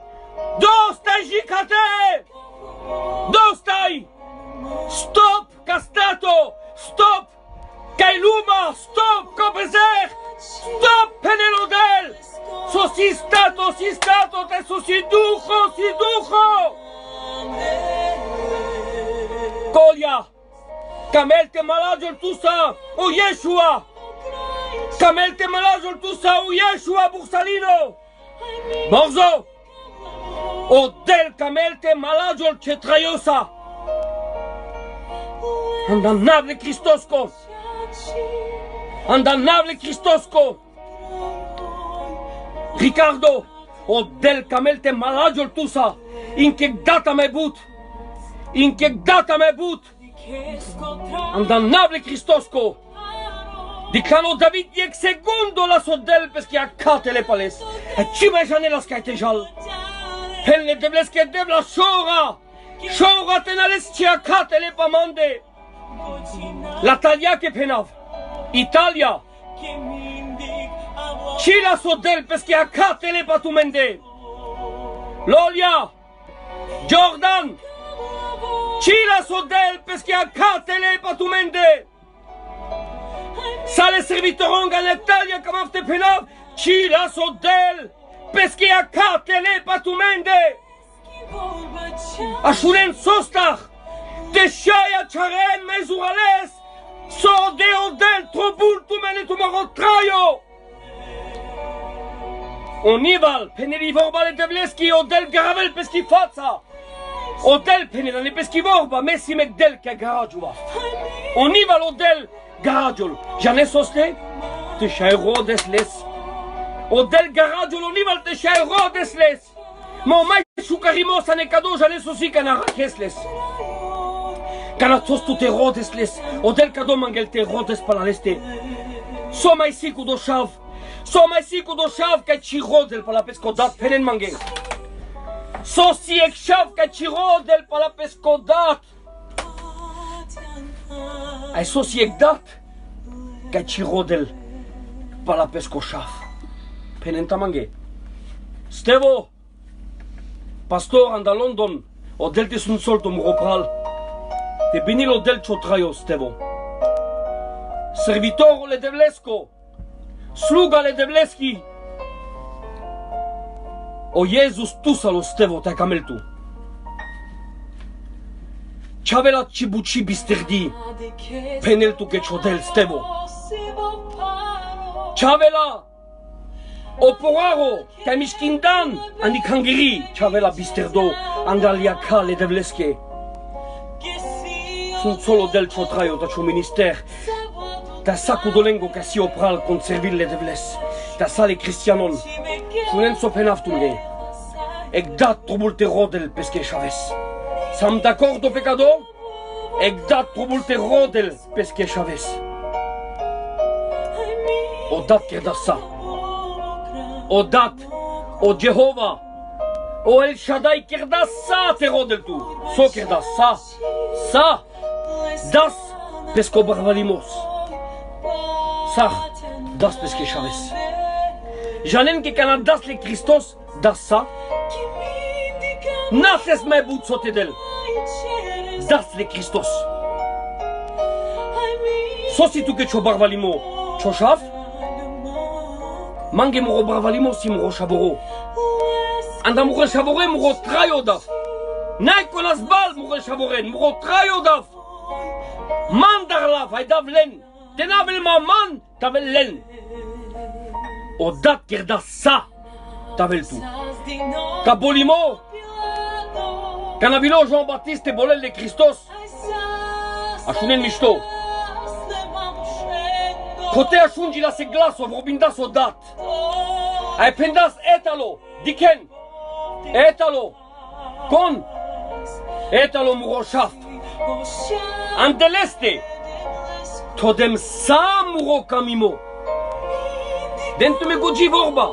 Dostai jikate. Dostai. Stop castato. Stop Kailuma. Stop copezer. Stop penelodel. Si stato, te si dujo. Kolia. Kamel te malagiol tusa, o Yeshua. Kamel te malagiol tusa, o Yeshua Bursalino. Morzo. Odel Kamel te malagiol cetraiosa. Andanable Christosco. Ricardo. Odel Kamel te malagiol tusa. Inchiegdata me but. Andanable Christosco. Dicano David diec segundo la sodel peschi accate le pales. E ci mai jane la scaitejal. Pelle devleske devla shora. Shora tenales ci accate le pamande. La talia che penav. Italia. Ci la sodel peschi accate le patumende. Lolia. Jordan. Ci la sodel peschi accate le patumende. Sale servitoronga Natalia kamafte penav. Ci la sodel peschi accate le patumende. Ashunen sostach. Teshaya charen mezurales. Sode odel trobul tumene tumarotrayo. Onival peneli vorbale devleski odel garavel peschi fața. Odel penelane peschi vorba messi megdel che garajua. Onival odel garajul. Janes oste? Te shai rodesles. Odel garajul onival te shai rodesles. Ma mai shukarimos ane kado janes osi kana rakesles. Kana tostu te rodesles. Odel kado mangel te rodes palaleste. So mai siku do shav. Că ci rodel pa la pescodat penen mange. So si ek shav că ci rodel pa la pescodat. Ai so si ek dat că ci rodel pa la pescoșaf. Penen tamange. Stevo, pastor anda London, odel te sunt soltum ropral. Te binil odel ciotraio, Stevo. Servitorule Devlesco. Slugale Devleski. O Jezus tusalo Stevo te kameltu. Chavela cibuci bisterdi. Peneltu che chodel Stevo. Chavela Oporaro te mishkindan ani kangiri. Chavela bisterdo angalia kale Devleske. Sunt solo del chotraio da ciu minister. Ta sacu dolengo ca si opral cont serville Devles. Ta sale cristianon. Sunen so penaftunge. Ec dat trobulte rodel pesche chaves. Sam d'accordo pecado? Ec dat trobulte rodel pesche chaves. O dat kerdassa. O dat. O Jehova. O El Shaddai kerdassa te rodel tu. So kerdassa. Sa. Das pesco barbalimos. Sah, das pesche chaves. Janen que canadas le Christos, das sa. Nases mai but sotedel. das le Christos. Sosi tu que ciò barvalimo, ciò shaf? Mange muro barvalimo si muro shaboro. Anda muro shabore muro trayodaf. Nay konas bal muro shaboren muro trayodaf. Mandarlaf haydav len. Tenavel man tavel len. Odat kirda sa tavel tu. Kabolimo. Kanavilo Jean-Baptiste bolel le Christos. Ashunen mishto. Kote ashunji la se glaso vorbindas odat. Ai pendas etalo diken. Etalo. Kon. Etalo muroshaf. Andeleste. Todem sa muro kamimo. Dentu me goji vorba.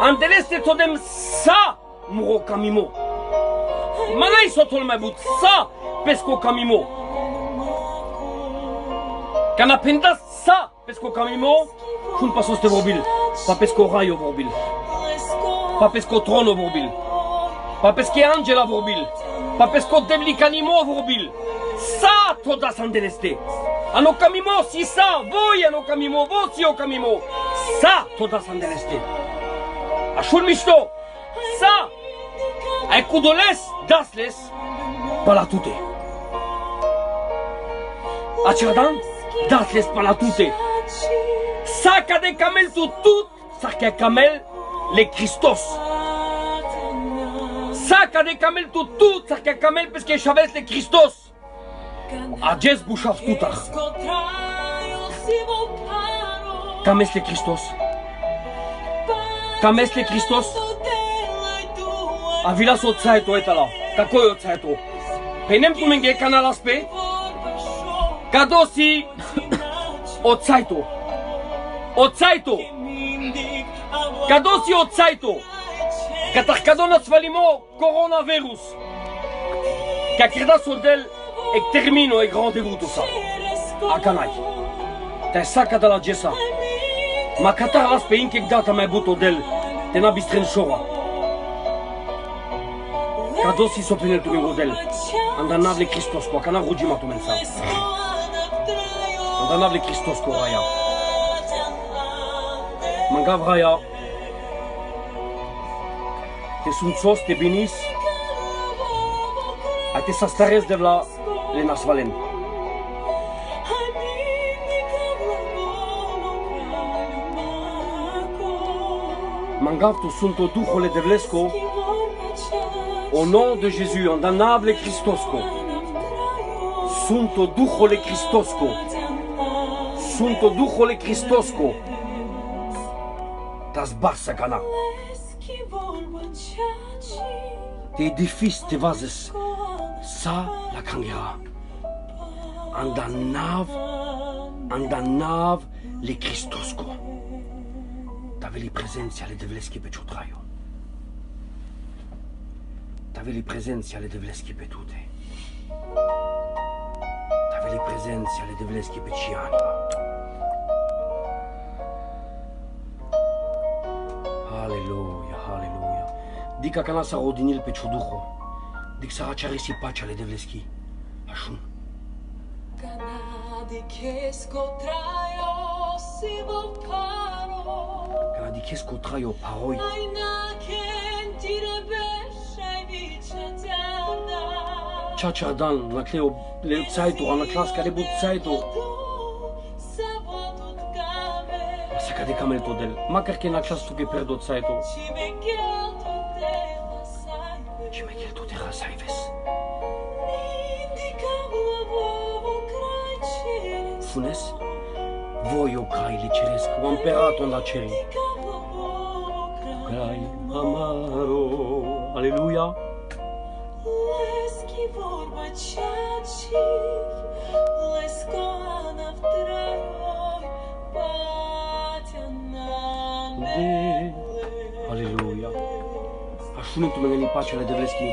Andeleste todem sa muro kamimo. Manai sotol mebut sa pesco kamimo. Kana pendas sa pesco kamimo. Kun pasos te vorbil. Pa pesco rayo vorbil. Pa pesco trono vorbil. Pa pesque angela vorbil. Pa pesco devli kanimo vorbil. Sa todas andeleste. Ano kamimo si sa voi ano kamimo voci o kamimo. Sa todas andeleste. Ashul mishto. Sa. Ai kudoles dasles palatute. Acerdan dasles palatute. Saca de camel tout saca camel le Christos. Saca de camel tout saca camel parce que chaves le Christos. Ages bushaf tutach. Kames le Christos. Kames le Christos. Avilas otsaito etala. Kakoi otsaito. Penem tumenge kanalaspe. Kadosi otsaito. Otsaito. Kadosi otsaito. Katarkadona svalimo coronavirus. Kakirda sordel ek termino e grand devuto sa. Akanai. Te saca de la gesa. Makatar laspe inkek data mai buto del. Tena bistren shora. Kadosi sopinel tu godel. Andanable Christos ko kana rujima tu mensa. Andanable Christos ko raya. Mangav raya. Te sunt sos te binis. A te sastares de vla le nasvalen. Mangav tu sunt o duhole de vlesco. Au nom de Jésus, andanable Christosco. Sunto duhole Christosco. Sunto duhole Christosco. Tas barsa cana. Te edifis te vazes. Sa la canghera. Andanav le Christosco. T'aveli presenția le devleschi pe ciutraio. T'aveli presenția le devleschi pe tute. T'aveli presenția le devleschi pe ci anima. Aleluia, aleluia. Dica cana sa rodinil pe ciuduho. Dic sa raciarisi pacea le devleschi. Așun. Canadicesco traio paroi. Ciaciardan, la cleo, le zaito, ana clas care but zaito. Asa ca de camel todel. Macar că na clas tu che perdo zaito. Și me chel tu de rasaives. Funes? Voi o crai le ceresc, o imperato la ceri. Crai amaro. Aleluia. Aleluia. Așună tu meni pacea le devleschi.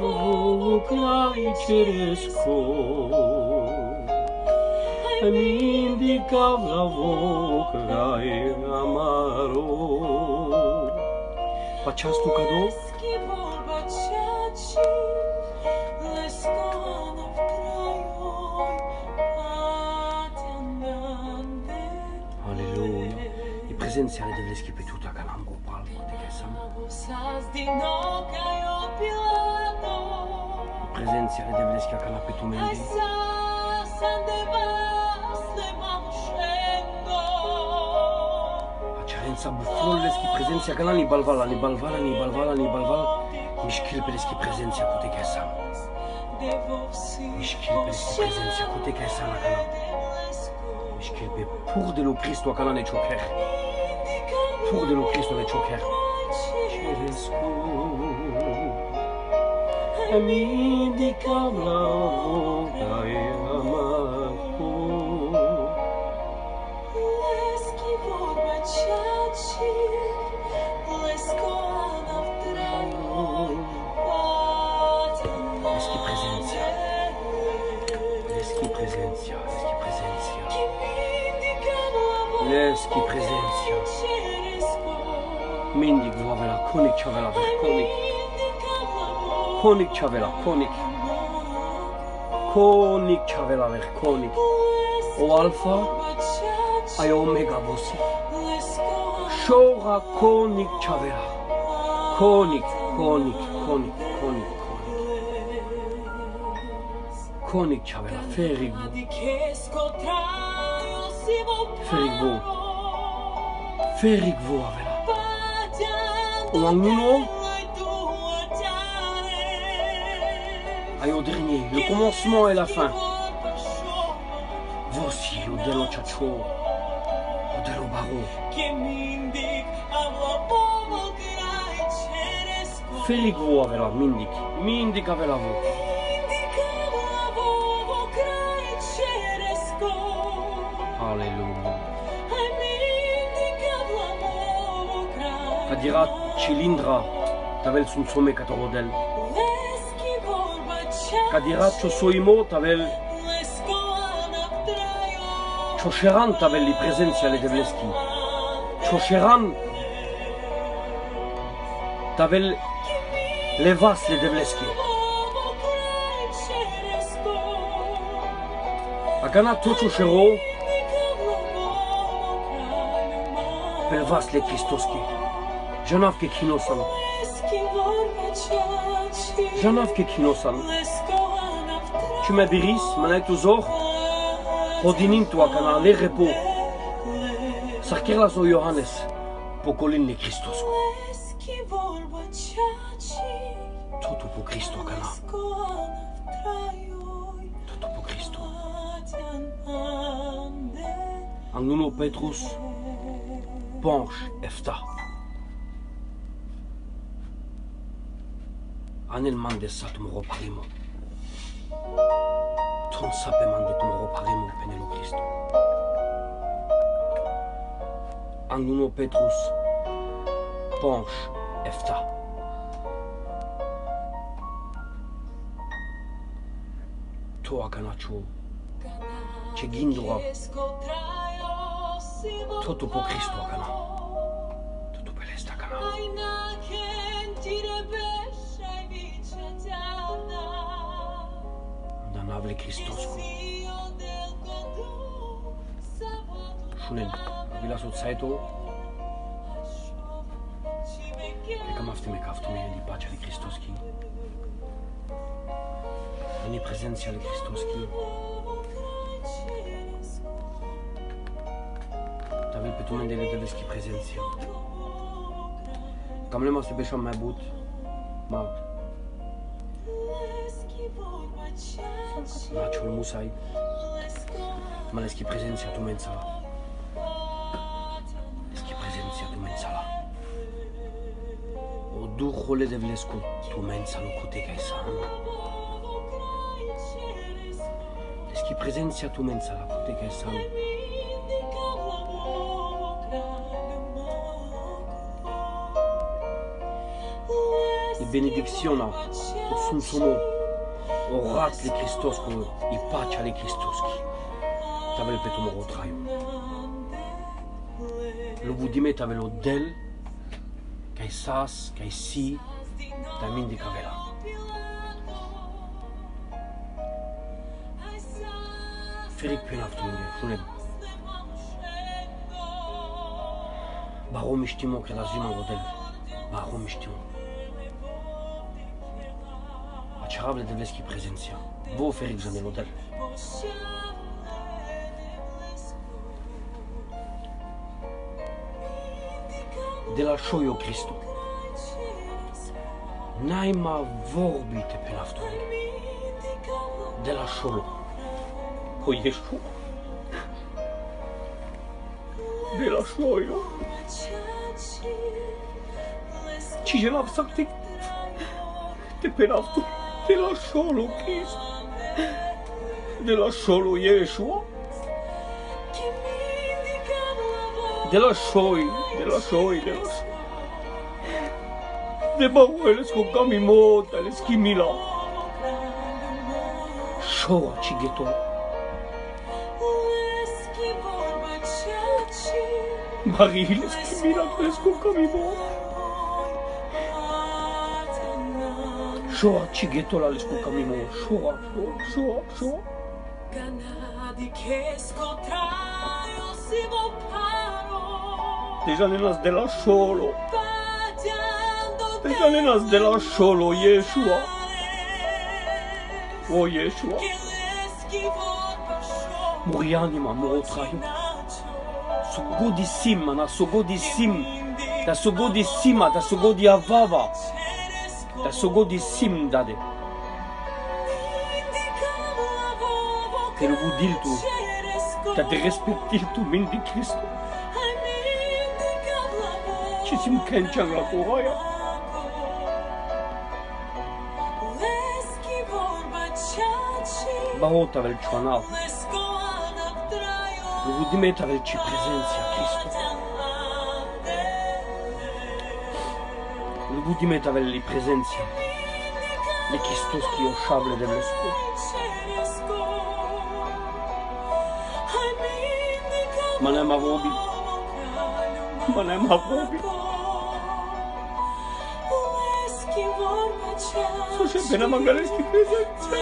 O crai ceresco. Mi indica la boca e amaro. Faceați tu cadou? prezenția le devleski pe tuta ca n-am gopal, te che sam. Prezenția le devleski ca n-a pe tu mendi. Acearența buflolleski prezenția ca n-ni balvala, ni balvala, ni balvala, ni balvala. Mișchil peleski prezenția cu te che sam. Mișchil peleski prezenția cu te che sam la cana. Mișchil pe pur de lo Cristo a cana ne choker. Pur de lo Cristo ne choker. Cerescu. Amindi cabla voga e amacu. Leski vorba ceaci, lesko na vtraju. Leski prezenția. Leski prezenția. Leski prezenția. Leski prezenția. Mindig voavela, conic ceavela ver, conic. Conic ceavela, conic. Conic ceavela ver, conic. O alfa, ai omega vosi. Shora conic ceavela. Conic, conic, conic, conic, conic. Conic ceavela, ferig vo. Ferig vo. Ferig vo avela. O angulo. Aïe au dernier, le commencement et la fin. Voici au dello ciaccio, au dello baro. Ferig vo avela, mindic avela vo. Alleluia. Kadirat cilindra, tavel sun some catorodel. Kadirat čo soimo, tavel Čošeran tavel li prezenția le devleski. Čošeran tavel le vas le devleski. Agana to čošero pel vas le Kristoski. Janavke kinosan. Janavke kinosan. Tu m'abiris, manai tu zor. Hodinim tu akana le repo. Sarkirla so Johannes. Pokolin le Kristosko. Totu po Kristo akana. Totu po Kristo. Anguno Petrus. Penche efta. Anel mande satum roparimo. Ton sape mande tum roparimo penelo Cristo. Anguno Petrus. Penche efta. To akanacho. Ce gindura. Toto po Cristo akana. Toto pelesta akana. Da navle Cristosko. Shunen, vila sot saito. E cam afti me caftu me li pacea li Cristoski. Ani prezenția li Cristoski. Tavel pe tu mendele de veschi prezenția. Cam lema se beșam mai but. Ma. Naciul musai. Ma leschi prezenția tu mensala. Leschi prezenția tu mensala. O duhole de vlescu tu mensalo cu te ca san. Leschi prezenția tu mensala cu te ca san. I benedicționa o sunsumo o rat le Cristosco i pacea le Cristoschi. Tavel pe tu moro traiu. Lo budime tavel o del kai sas kai si ta mindi cavela. Feric pe naftu minde, șunem. Warum ich timo che la zima model? Warum ich timo? Acerable de veschi prezenția. Vă oferic za melodel. De la Shoyo Cristo. Naima vorbite pe naftul. De la Sholo. O Yeshua. De la Shoyo. Ci je l-am sagt de pe naftul. De la Sholo Cristo. De la Sholo Yeshua. De la Shoy, de la Shoy, de la Shoy. De barueles con camimota, le schimila. Shoa cigeto. Marie, le schimila, le con camimota. Shoa cigeto la le con camimota. Shoa, shoa, shoa, shoa. Deja nenas de la Sholo. Deja nenas de la Sholo, Yeshua. O Yeshua. Muri anima, moro traio. Sogodissim, mana, sogodissim. Da sogodissima, da sogodi avava. Da sogodissim, dade. Te lo budil tu. Te respectil tu, mindi Cristo. Ci sim kenchang la Toraya. Bahota vel chwanal. Lo budimeta vel ci presenția Cristo. Lo budimeta vel li presenția. Le Christos qui o șable de lesco. Mana ma vobi. Mana ma vobi. So še pena mangalesti prezenția.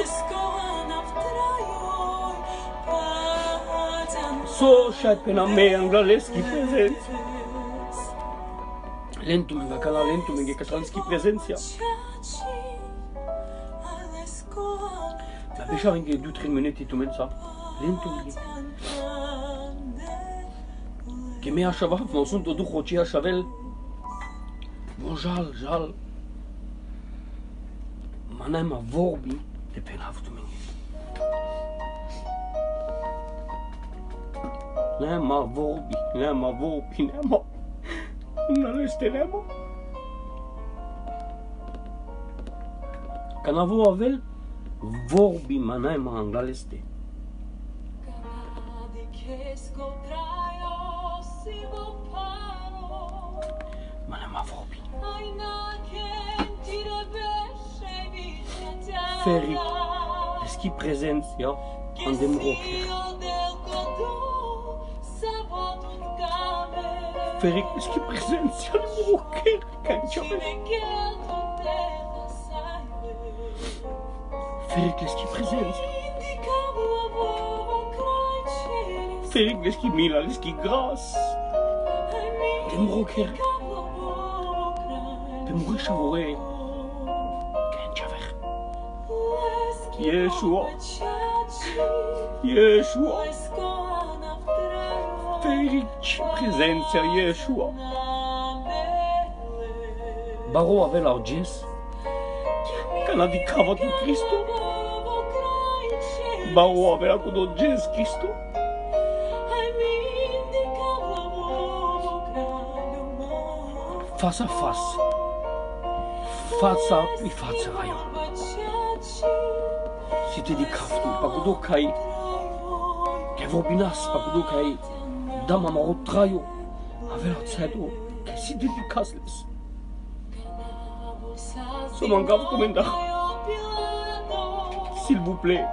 So še pena mangalesti prezenția. Lentume, vakala lentume, ge katranski prezenția. La beșa vinge 2-3 minute tu mensa. Lentume. Che me așa va, mă sunt o duh o ce așavel. Bon jal, jal. Mana ma vorbi de pe naftul meu. Nema vorbi, nema vorbi, nema. Nu este nema. Că n-aveau avel, vorbi mana ma angaleste. Mana ma vorbi. Feric, eski prezenția în demrocher. Feric, eski prezenția în demrocher. Canceave. Feric, eski prezenția. Feric, eski mila, eski gras. Demrocher. Pe muri șavore. Yeshua, Yeshua, ferici prezenția Yeshua. Baro avea la Jess, că n-a dicava tu Cristo. Baro avea cu do Jess Cristo. Face à face, fața pri față aia. Si te di kaftu, pakudo kai, ke vorbinas, pakudo kai, dama ma rotraio, avea țedo, ke si te di kasles. So man gav komenda. S'il vous plaît.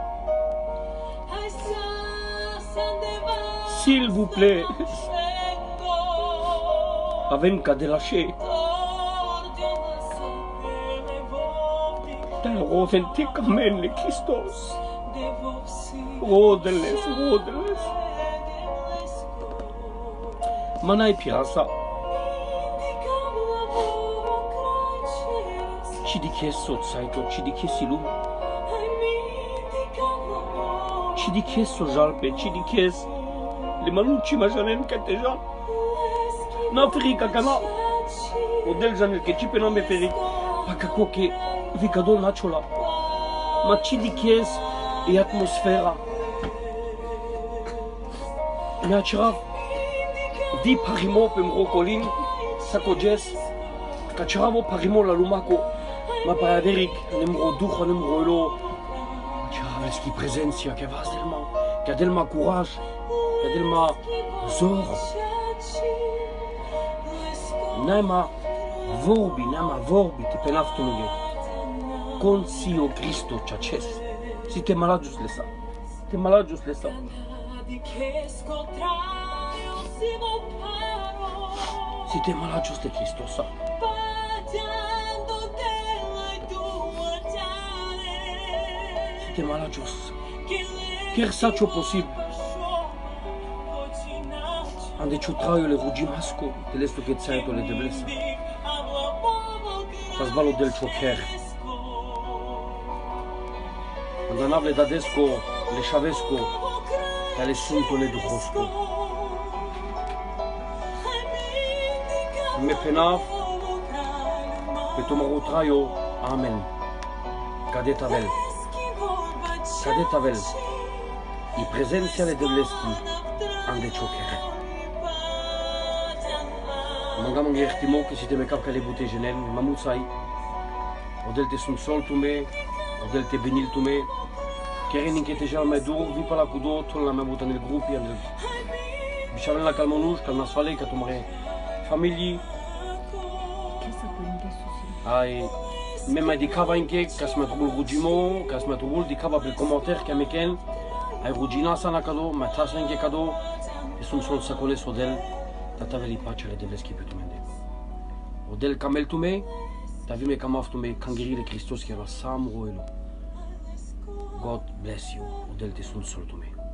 S'il vous plaît. Avem ca de lâche. Rodente camele Christos. Rodeles, rodeles. Manai pirasa. ci di chiesto saito ci di chiesilum ci di chiesto jalpe ci di chies le malucci majanen kateja na frika kana odel janel che ci pena me feri pakako che vicado nachola ma ci di chies e atmosfera Natural, di parimo pe mrocolin, sako jazz, cacciavo parimo la lumaco, ma paraderic, nemro ducho, nemro elo, cacciavo ski presenza, che va del ma courage, che del ma zor, nema vorbi, ti penaftunughe, consio Cristo ciaces, si te malajus lesa, Si te malajos de Cristo sa. Si te malajos. Ker sacho posible. Ande ciutraio le rugimasco, te lesto che zaito le deblesa. Sasbalo del choker. Andanable dadesco, le chavesco. Tale sunto le duhosco. Me penav, pe tomaro traio, amen. Cadetavel. I presenza le deblesti, ande chokere. Mangam ngertimo che si te me capca le bute genen, mamutsai. Odel te sun sol tume, odel te benil tume. Keren inquiete già mai dur, vi pala kudo, ton la mabuta nel gruppi, andel. Bichala la calmonush, calmas fale, katumare famigli. Ai, même ai di cava inque, cas ma trubul rugimo, cas ma trubul di cava per commentaire che ameken. Ai rugina sana cado, ma tasa inque cado, e sun sol sacole sodel, tataveli pace le devleski petumende. Odel kamel tume, tavime kamaf tume, kangiri de Christos qui va sam roelo. God bless you, odel te sun sol tume.